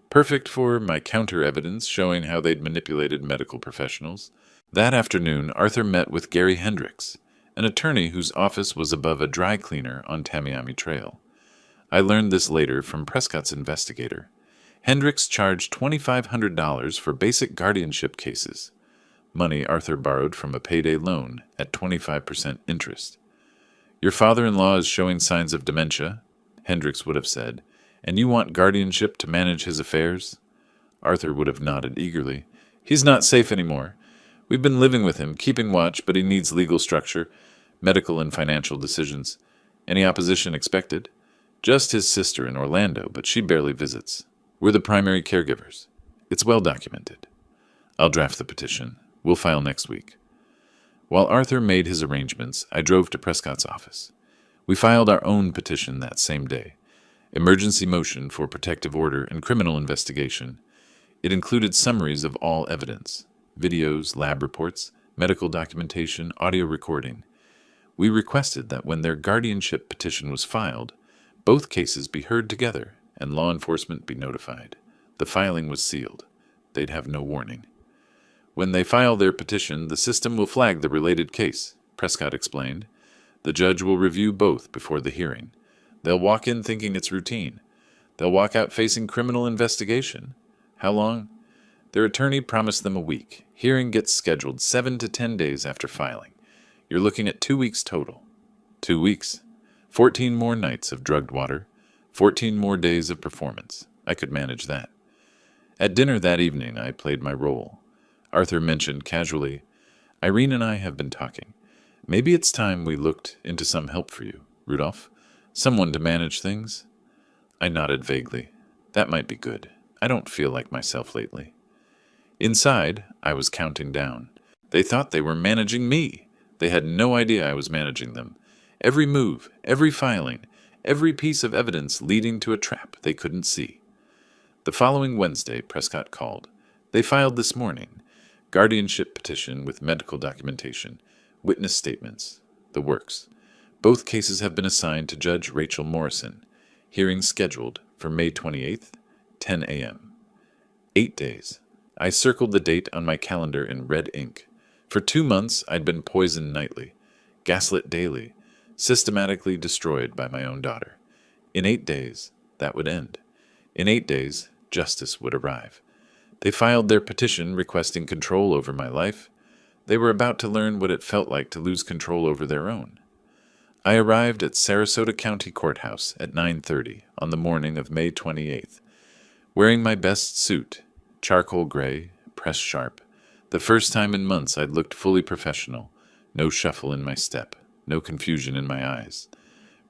Perfect for my counter-evidence showing how they'd manipulated medical professionals. That afternoon, Arthur met with Gary Hendricks, an attorney whose office was above a dry cleaner on Tamiami Trail. I learned this later from Prescott's investigator. Hendricks charged $2,500 for basic guardianship cases, money Arthur borrowed from a payday loan at 25% interest. Your father-in-law is showing signs of dementia, Hendricks would have said, and you want guardianship to manage his affairs? Arthur would have nodded eagerly. He's not safe anymore. We've been living with him, keeping watch, but he needs legal structure, medical and financial decisions. Any opposition expected? Just his sister in Orlando, but she barely visits. We're the primary caregivers. It's well documented. I'll draft the petition. We'll file next week. While Arthur made his arrangements, I drove to Prescott's office. We filed our own petition that same day. Emergency motion for protective order and criminal investigation. It included summaries of all evidence, videos, lab reports, medical documentation, audio recording. We requested that when their guardianship petition was filed, both cases be heard together and law enforcement be notified. The filing was sealed. They'd have no warning. When they file their petition, the system will flag the related case, Prescott explained. The judge will review both before the hearing. They'll walk in thinking it's routine. They'll walk out facing criminal investigation. How long? Their attorney promised them a week. Hearing gets scheduled 7 to 10 days after filing. You're looking at 2 weeks total. 2 weeks. 14 more nights of drugged water. 14 more days of performance. I could manage that. At dinner that evening, I played my role. Arthur mentioned casually, Irene and I have been talking. Maybe it's time we looked into some help for you, Rudolph. Someone to manage things. I nodded vaguely. That might be good. I don't feel like myself lately. Inside, I was counting down. They thought they were managing me. They had no idea I was managing them. Every move, every filing, every piece of evidence leading to a trap they couldn't see. The following Wednesday, Prescott called. They filed this morning. Guardianship petition with medical documentation, witness statements, the works. Both cases have been assigned to Judge Rachel Morrison. Hearing scheduled for May 28th, 10 a.m. 8 days. I circled the date on my calendar in red ink. For 2 months, I'd been poisoned nightly, gaslit daily, systematically destroyed by my own daughter. In 8 days, that would end. In 8 days, justice would arrive. They filed their petition requesting control over my life. They were about to learn what it felt like to lose control over their own. I arrived at Sarasota County Courthouse at 9:30 on the morning of May 28th, wearing my best suit, charcoal gray, pressed sharp. The first time in months I'd looked fully professional, no shuffle in my step, no confusion in my eyes.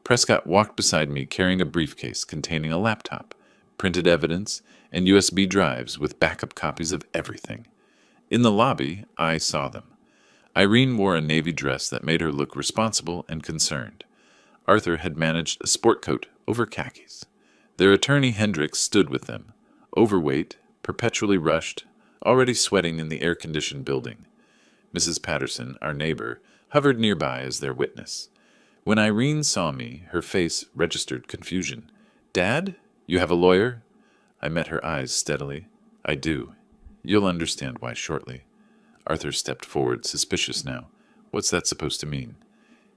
Prescott walked beside me carrying a briefcase containing a laptop, printed evidence, and USB drives with backup copies of everything. In the lobby, I saw them. Irene wore a navy dress that made her look responsible and concerned. Arthur had managed a sport coat over khakis. Their attorney Hendricks stood with them, overweight, perpetually rushed, already sweating in the air-conditioned building. Mrs. Patterson, our neighbor, hovered nearby as their witness. When Irene saw me, her face registered confusion. "Dad? You have a lawyer?" I met her eyes steadily. "I do. You'll understand why shortly." Arthur stepped forward, suspicious now. "What's that supposed to mean?"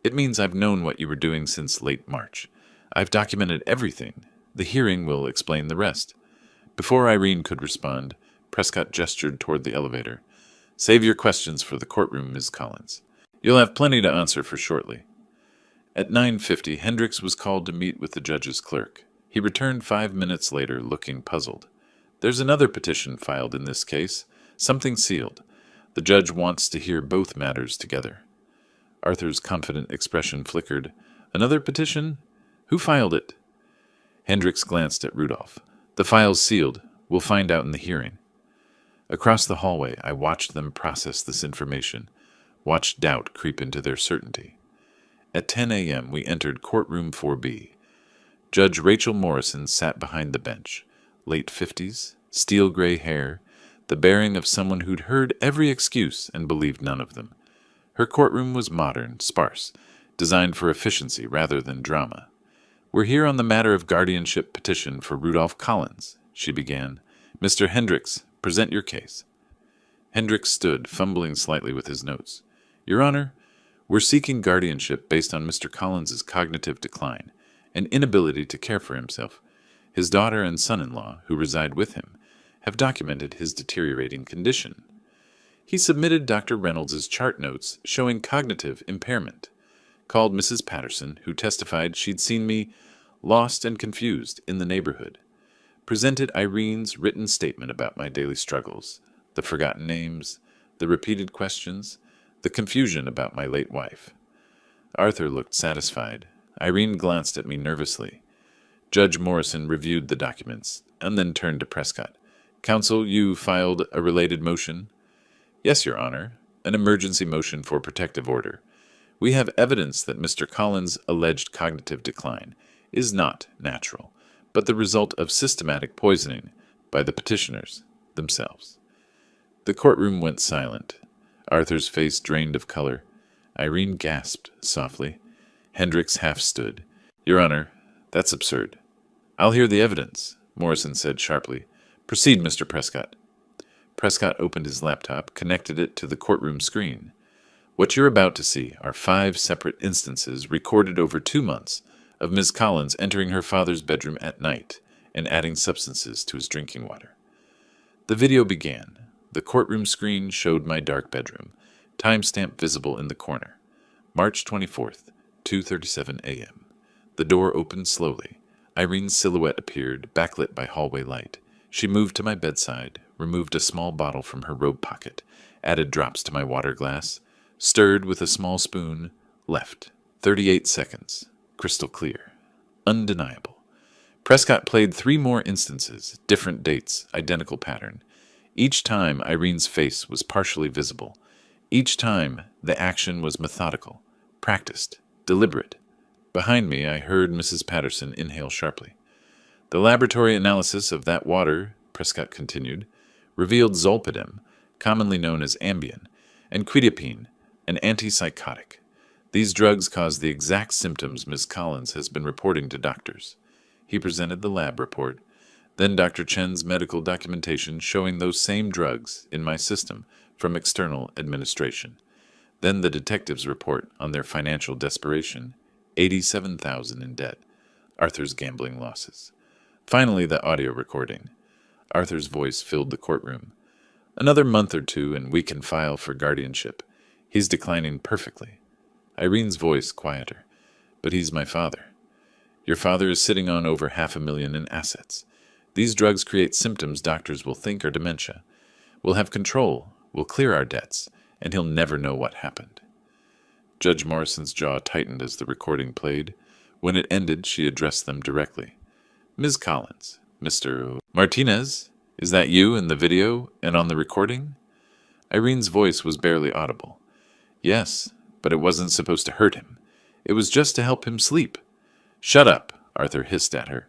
"It means I've known what you were doing since late March. I've documented everything. The hearing will explain the rest." Before Irene could respond, Prescott gestured toward the elevator. "Save your questions for the courtroom, Ms. Collins. You'll have plenty to answer for shortly." At 9:50, Hendricks was called to meet with the judge's clerk. He returned 5 minutes later, looking puzzled. "There's another petition filed in this case, something sealed. The judge wants to hear both matters together." Arthur's confident expression flickered. "Another petition? Who filed it?" Hendricks glanced at Rudolph. "The file's sealed. We'll find out in the hearing." Across the hallway, I watched them process this information, watched doubt creep into their certainty. At 10 a.m., we entered courtroom 4B. Judge Rachel Morrison sat behind the bench, late 50s, steel gray hair, the bearing of someone who'd heard every excuse and believed none of them. Her courtroom was modern, sparse, designed for efficiency rather than drama. "We're here on the matter of guardianship petition for Rudolph Collins," she began. "Mr. Hendricks, present your case." Hendricks stood, fumbling slightly with his notes. "Your Honor, we're seeking guardianship based on Mr. Collins's cognitive decline and inability to care for himself. His daughter and son-in-law, who reside with him, have documented his deteriorating condition." He submitted Dr. Reynolds's chart notes showing cognitive impairment, called Mrs. Patterson, who testified she'd seen me lost and confused in the neighborhood, presented Irene's written statement about my daily struggles, the forgotten names, the repeated questions, the confusion about my late wife. Arthur looked satisfied. Irene glanced at me nervously. Judge Morrison reviewed the documents and then turned to Prescott. "Counsel, you filed a related motion?" "Yes, Your Honor, an emergency motion for protective order. We have evidence that Mr. Collins' alleged cognitive decline is not natural, but the result of systematic poisoning by the petitioners themselves." The courtroom went silent. Arthur's face drained of color. Irene gasped softly. Hendricks half stood. "Your Honor, that's absurd." "I'll hear the evidence," Morrison said sharply. "Proceed, Mr. Prescott." Prescott opened his laptop, connected it to the courtroom screen. "What you're about to see are 5 separate instances recorded over 2 months of Ms. Collins entering her father's bedroom at night and adding substances to his drinking water." The video began. The courtroom screen showed my dark bedroom, timestamp visible in the corner. March 24th, 2:37 a.m. The door opened slowly. Irene's silhouette appeared, backlit by hallway light. She moved to my bedside, removed a small bottle from her robe pocket, added drops to my water glass, stirred with a small spoon, left. 38 seconds. Crystal clear. Undeniable. Prescott played 3 more instances, different dates, identical pattern. Each time Irene's face was partially visible. Each time the action was methodical, practiced, deliberate. Behind me I heard Mrs. Patterson inhale sharply. "The laboratory analysis of that water," Prescott continued, "revealed zolpidem, commonly known as Ambien, and quetiapine, an antipsychotic. These drugs cause the exact symptoms Ms. Collins has been reporting to doctors." He presented the lab report, then Dr. Chen's medical documentation showing those same drugs in my system from external administration. Then the detective's report on their financial desperation, $87,000 in debt, Arthur's gambling losses. Finally, the audio recording. Arthur's voice filled the courtroom. "Another month or 2 and we can file for guardianship. He's declining perfectly." Irene's voice quieter. "But he's my father. Your father is sitting on over $500,000 in assets. These drugs create symptoms doctors will think are dementia. We'll have control, we'll clear our debts, and he'll never know what happened." Judge Morrison's jaw tightened as the recording played. When it ended, she addressed them directly. "Ms. Collins, Mr. Martinez, is that you in the video and on the recording?" Irene's voice was barely audible. "Yes, but it wasn't supposed to hurt him. It was just to help him sleep." "Shut up," Arthur hissed at her.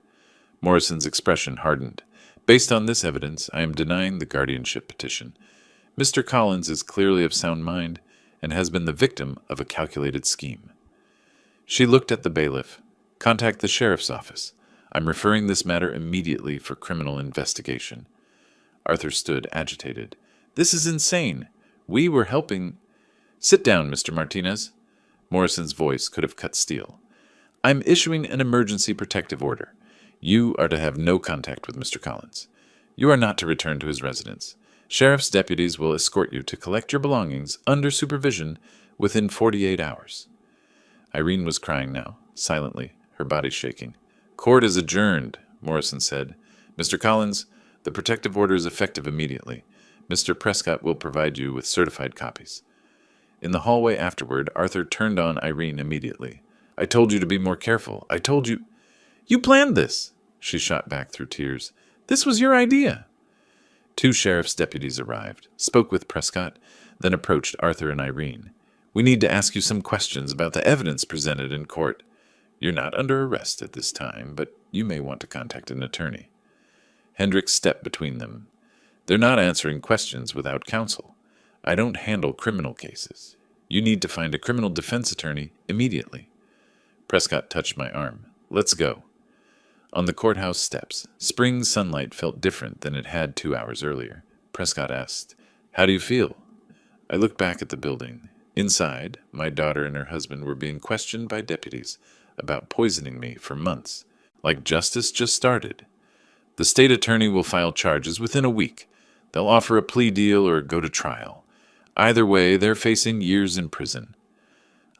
Morrison's expression hardened. "Based on this evidence, I am denying the guardianship petition. Mr. Collins is clearly of sound mind and has been the victim of a calculated scheme." She looked at the bailiff. "Contact the sheriff's office. I'm referring this matter immediately for criminal investigation." Arthur stood agitated. "This is insane. We were helping—" "Sit down, Mr. Martinez." Morrison's voice could have cut steel. "I'm issuing an emergency protective order. You are to have no contact with Mr. Collins. You are not to return to his residence. Sheriff's deputies will escort you to collect your belongings under supervision within 48 hours. Irene was crying now, silently, her body shaking. "Court is adjourned," Morrison said. "Mr. Collins, the protective order is effective immediately. Mr. Prescott will provide you with certified copies." In the hallway afterward, Arthur turned on Irene immediately. "I told you to be more careful. I told you—" "You planned this," she shot back through tears. "This was your idea." 2 sheriff's deputies arrived, spoke with Prescott, then approached Arthur and Irene. "We need to ask you some questions about the evidence presented in court. You're not under arrest at this time, but you may want to contact an attorney." Hendricks stepped between them. They're not answering questions without counsel. I don't handle criminal cases. You need to find a criminal defense attorney immediately. Prescott touched my arm. Let's go. On the courthouse steps, spring sunlight felt different than it had 2 hours earlier. Prescott asked, "How do you feel?" I looked back at the building. Inside, my daughter and her husband were being questioned by deputies about poisoning me for months, like justice just started. The state attorney will file charges within a week. They'll offer a plea deal or go to trial. Either way, they're facing years in prison.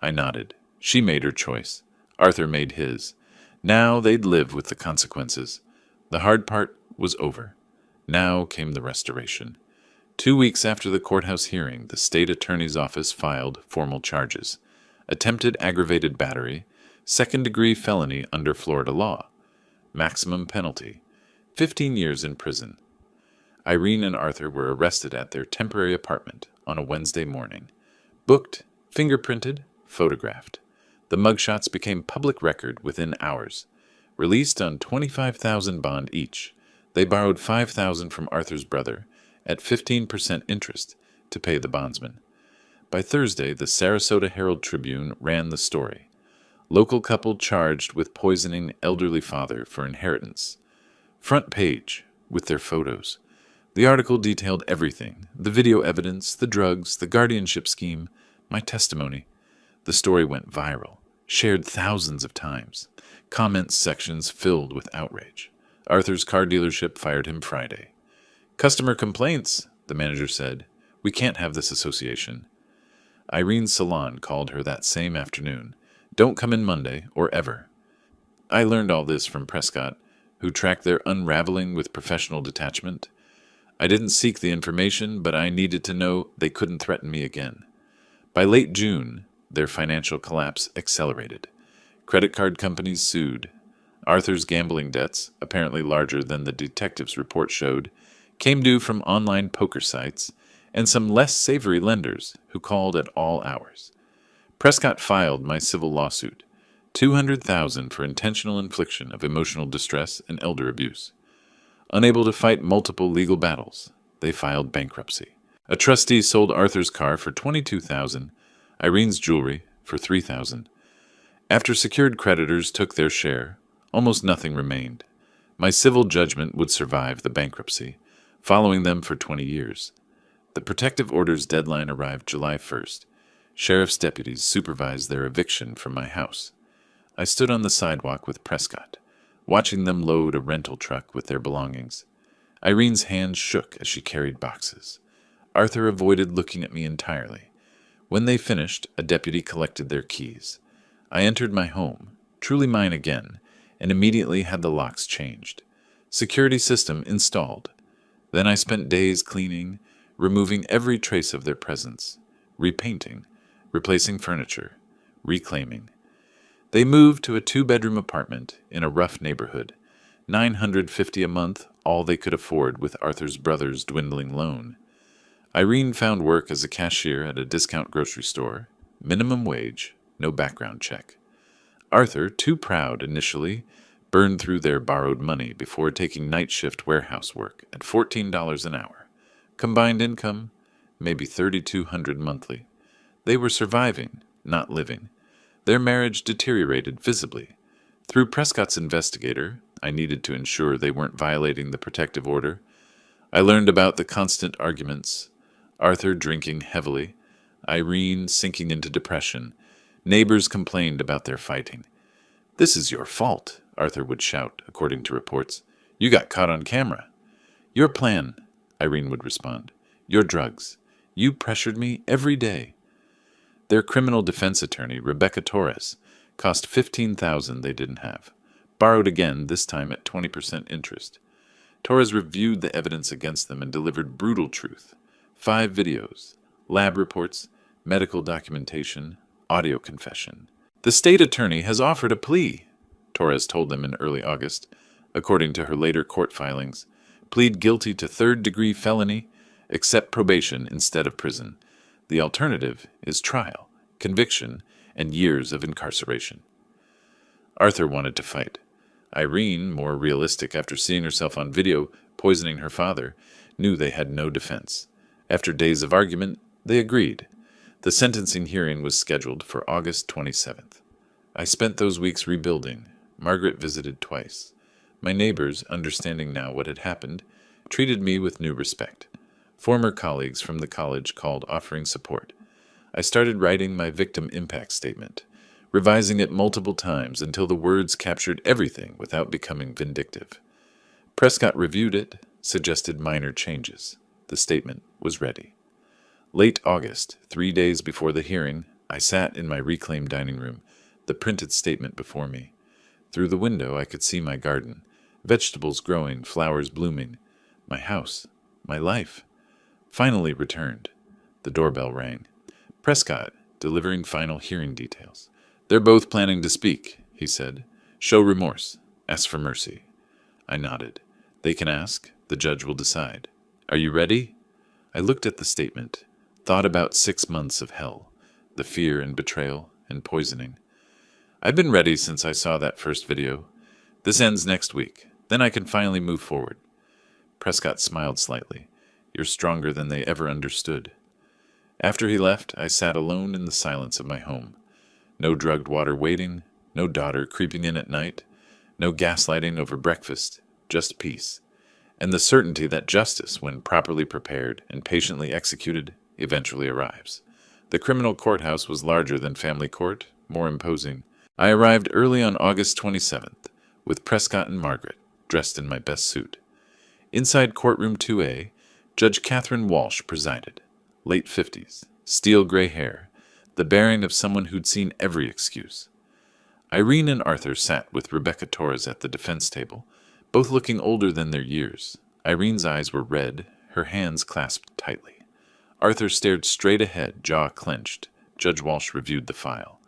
I nodded. She made her choice. Arthur made his. Now they'd live with the consequences. The hard part was over. Now came the restoration. 2 weeks after the courthouse hearing, the state attorney's office filed formal charges. Attempted aggravated battery, second-degree felony under Florida law. Maximum penalty, 15 years in prison. Irene and Arthur were arrested at their temporary apartment on a Wednesday morning. Booked, fingerprinted, photographed. The mugshots became public record within hours. Released on $25,000 bond each, they borrowed $5,000 from Arthur's brother at 15% interest to pay the bondsman. By Thursday, the Sarasota Herald-Tribune ran the story. Local couple charged with poisoning elderly father for inheritance. Front page, with their photos. The article detailed everything, the video evidence, the drugs, the guardianship scheme, my testimony. The story went viral, shared thousands of times. Comments sections filled with outrage. Arthur's car dealership fired him Friday. "Customer complaints," the manager said. "We can't have this association." Irene's salon called her that same afternoon. "Don't come in Monday, or ever." I learned all this from Prescott, who tracked their unraveling with professional detachment. I didn't seek the information, but I needed to know they couldn't threaten me again. By late June, their financial collapse accelerated. Credit card companies sued. Arthur's gambling debts, apparently larger than the detective's report showed, came due from online poker sites and some less savory lenders who called at all hours. Prescott filed my civil lawsuit, $200,000 for intentional infliction of emotional distress and elder abuse. Unable to fight multiple legal battles, they filed bankruptcy. A trustee sold Arthur's car for $22,000, Irene's jewelry for $3,000. After secured creditors took their share, almost nothing remained. My civil judgment would survive the bankruptcy, following them for 20 years. The protective order's deadline arrived July 1st. Sheriff's deputies supervised their eviction from my house. I stood on the sidewalk with Prescott, watching them load a rental truck with their belongings. Irene's hands shook as she carried boxes. Arthur avoided looking at me entirely. When they finished, a deputy collected their keys. I entered my home, truly mine again, and immediately had the locks changed. Security system installed. Then I spent days cleaning, removing every trace of their presence, repainting, replacing furniture, reclaiming. They moved to a 2-bedroom apartment in a rough neighborhood, $950 a month, all they could afford with Arthur's brother's dwindling loan. Irene found work as a cashier at a discount grocery store, minimum wage, no background check. Arthur, too proud initially, burned through their borrowed money before taking night shift warehouse work at $14 an hour. Combined income, maybe $3,200 monthly. They were surviving, not living. Their marriage deteriorated visibly. Through Prescott's investigator, I needed to ensure they weren't violating the protective order. I learned about the constant arguments, Arthur drinking heavily, Irene sinking into depression. Neighbors complained about their fighting. "This is your fault," Arthur would shout, according to reports. "You got caught on camera." "Your plan," Irene would respond. "Your drugs. You pressured me every day." Their criminal defense attorney, Rebecca Torres, cost $15,000 they didn't have. Borrowed again, this time at 20% interest. Torres reviewed the evidence against them and delivered brutal truth. 5 videos, lab reports, medical documentation, audio confession. "The state attorney has offered a plea," Torres told them in early August. According to her later court filings, plead guilty to 3rd-degree felony, accept probation instead of prison. The alternative is trial, conviction, and years of incarceration. Arthur wanted to fight. Irene, more realistic after seeing herself on video poisoning her father, knew they had no defense. After days of argument, they agreed. The sentencing hearing was scheduled for August 27th. I spent those weeks rebuilding. Margaret visited twice. My neighbors, understanding now what had happened, treated me with new respect. Former colleagues from the college called, offering support. I started writing my victim impact statement, revising it multiple times until the words captured everything without becoming vindictive. Prescott reviewed it, suggested minor changes. The statement was ready. Late August, 3 days before the hearing, I sat in my reclaimed dining room, the printed statement before me. Through the window I could see my garden, vegetables growing, flowers blooming. My house, my life, finally returned. The doorbell rang. Prescott, delivering final hearing details. "They're both planning to speak," he said. "Show remorse. Ask for mercy." I nodded. "They can ask. The judge will decide. Are you ready?" I looked at the statement, thought about 6 months of hell, the fear and betrayal and poisoning. I've been ready since I saw that first video. This ends next week. Then I can finally move forward. Prescott smiled slightly. "You're stronger than they ever understood." After he left, I sat alone in the silence of my home. No drugged water waiting, no daughter creeping in at night, no gaslighting over breakfast, just peace. And the certainty that justice, when properly prepared and patiently executed, eventually arrives. The criminal courthouse was larger than family court, more imposing. I arrived early on August 27th, with Prescott and Margaret, dressed in my best suit. Inside courtroom 2A, Judge Catherine Walsh presided. Late 50s, steel gray hair, the bearing of someone who'd seen every excuse. Irene and Arthur sat with Rebecca Torres at the defense table, both looking older than their years. Irene's eyes were red, her hands clasped tightly. Arthur stared straight ahead, jaw clenched. Judge Walsh reviewed the file.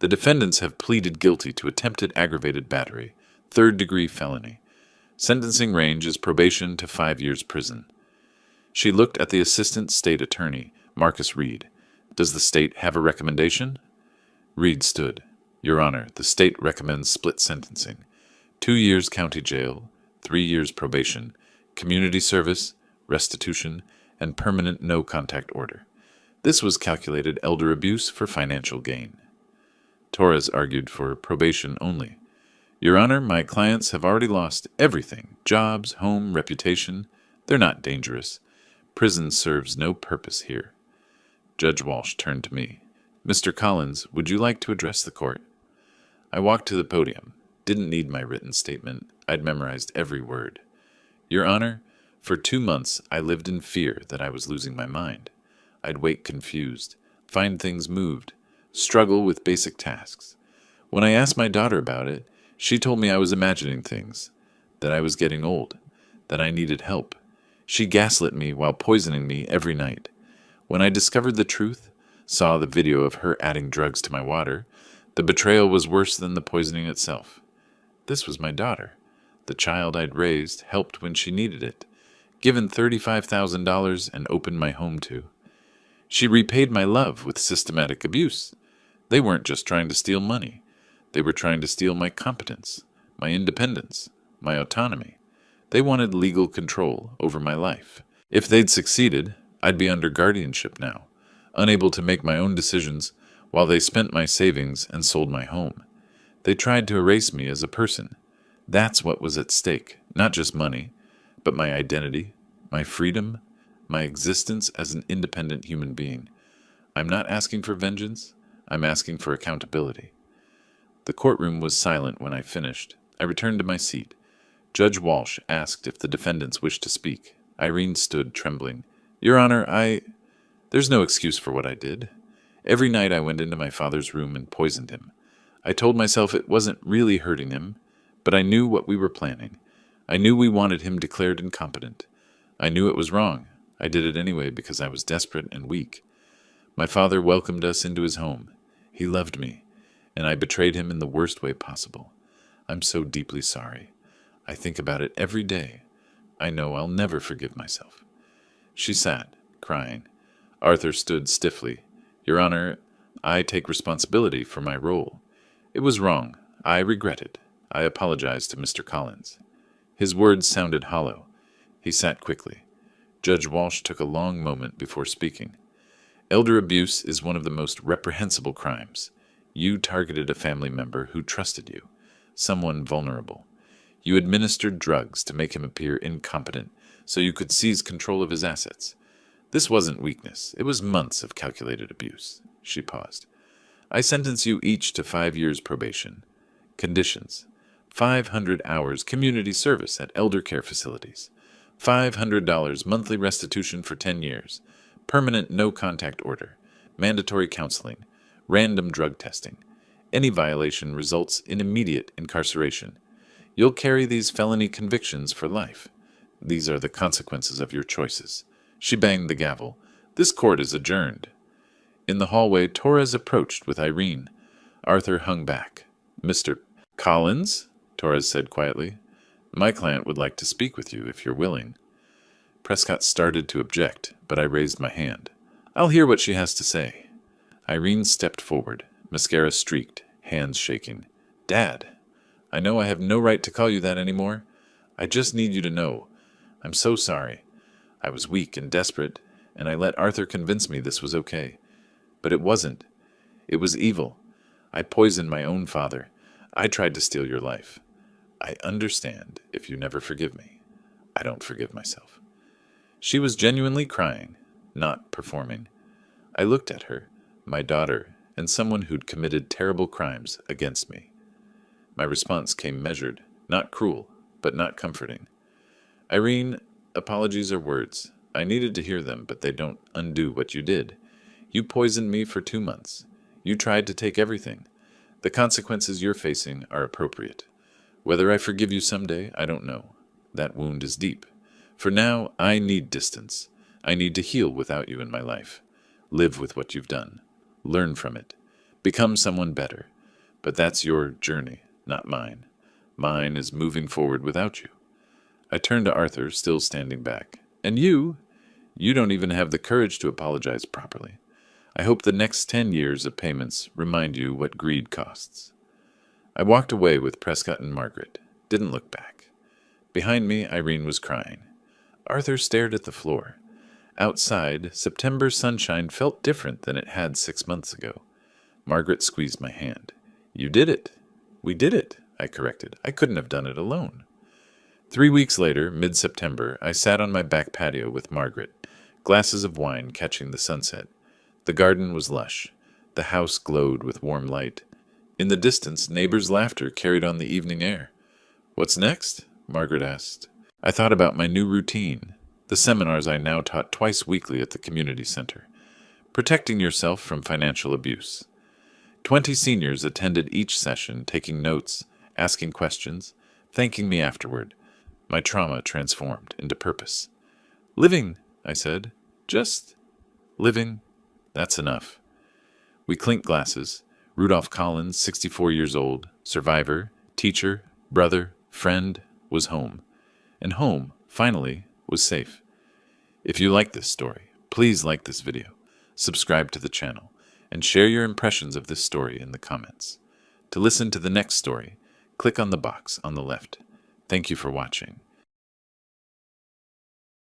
"The defendants have pleaded guilty to attempted aggravated battery, third-degree felony. Sentencing range is probation to 5 years prison." She looked at the assistant state attorney, Marcus Reed. "Does the state have a recommendation?" Reed stood. "Your Honor, the state recommends split sentencing. 2 years county jail, 3 years probation, community service, restitution, and permanent no-contact order. This was calculated elder abuse for financial gain." Torres argued for probation only. "Your Honor, my clients have already lost everything, jobs, home, reputation. They're not dangerous. Prison serves no purpose here." Judge Walsh turned to me. "Mr. Collins, would you like to address the court?" I walked to the podium. Didn't need my written statement. I'd memorized every word. "Your Honor, for 2 months I lived in fear that I was losing my mind. I'd wake confused, find things moved, struggle with basic tasks. When I asked my daughter about it, she told me I was imagining things, that I was getting old, that I needed help. She gaslit me while poisoning me every night. When I discovered the truth, saw the video of her adding drugs to my water, the betrayal was worse than the poisoning itself. This was my daughter, the child I'd raised, helped when she needed it, given $35,000 and opened my home to. She repaid my love with systematic abuse. They weren't just trying to steal money. They were trying to steal my competence, my independence, my autonomy. They wanted legal control over my life. If they'd succeeded, I'd be under guardianship now, unable to make my own decisions while they spent my savings and sold my home. They tried to erase me as a person. That's what was at stake, not just money, but my identity, my freedom, my existence as an independent human being. I'm not asking for vengeance. I'm asking for accountability." The courtroom was silent when I finished. I returned to my seat. Judge Walsh asked if the defendants wished to speak. Irene stood trembling. "Your Honor, There's no excuse for what I did. Every night I went into my father's room and poisoned him. I told myself it wasn't really hurting him, but I knew what we were planning. I knew we wanted him declared incompetent. I knew it was wrong. I did it anyway because I was desperate and weak. My father welcomed us into his home. He loved me, and I betrayed him in the worst way possible. I'm so deeply sorry. I think about it every day. I know I'll never forgive myself." She sat, crying. Arthur stood stiffly. "Your Honor, I take responsibility for my role. It was wrong. I regret it. I apologized to Mr. Collins. His words sounded hollow. He sat quickly. Judge Walsh took a long moment before speaking. Elder abuse is one of the most reprehensible crimes. You targeted a family member who trusted you, someone vulnerable. You administered drugs to make him appear incompetent so you could seize control of his assets. This wasn't weakness. It was months of calculated abuse. She paused. I sentence you each to 5 years probation. Conditions: 500 hours community service at elder care facilities. $500 monthly restitution for 10 years. Permanent no-contact order. Mandatory counseling. Random drug testing. Any violation results in immediate incarceration. You'll carry these felony convictions for life. These are the consequences of your choices. She banged the gavel. This court is adjourned. In the hallway, Torres approached with Irene. Arthur hung back. Mr. Collins, Torres said quietly, my client would like to speak with you if you're willing. Prescott started to object, but I raised my hand. I'll hear what she has to say. Irene stepped forward, mascara streaked, hands shaking. Dad, I know I have no right to call you that anymore. I just need you to know. I'm so sorry. I was weak and desperate, and I let Arthur convince me this was okay. But it wasn't. It was evil. I poisoned my own father. I tried to steal your life. I understand if you never forgive me. I don't forgive myself. She was genuinely crying, not performing. I looked at her, my daughter, and someone who'd committed terrible crimes against me. My response came measured, not cruel, but not comforting. Irene, apologies are words. I needed to hear them, but they don't undo what you did. You poisoned me for 2 months. You tried to take everything. The consequences you're facing are appropriate. Whether I forgive you someday, I don't know. That wound is deep. For now, I need distance. I need to heal without you in my life. Live with what you've done. Learn from it. Become someone better. But that's your journey, not mine. Mine is moving forward without you. I turned to Arthur, still standing back. And you don't even have the courage to apologize properly. I hope the next 10 years of payments remind you what greed costs. I walked away with Prescott and Margaret, didn't look back. Behind me, Irene was crying. Arthur stared at the floor. Outside, September sunshine felt different than it had 6 months ago. Margaret squeezed my hand. You did it. We did it, I corrected. I couldn't have done it alone. 3 weeks later, mid-September, I sat on my back patio with Margaret, glasses of wine catching the sunset. The garden was lush. The house glowed with warm light. In the distance, neighbors' laughter carried on the evening air. What's next? Margaret asked. I thought about my new routine, the seminars I now taught twice weekly at the community center. Protecting yourself from financial abuse. 20 seniors attended each session, taking notes, asking questions, thanking me afterward. My trauma transformed into purpose. Living, I said. Just living. That's enough. We clinked glasses. Rudolph Collins, 64 years old, survivor, teacher, brother, friend, was home. And home, finally, was safe. If you like this story, please like this video, subscribe to the channel, and share your impressions of this story in the comments. To listen to the next story, click on the box on the left. Thank you for watching.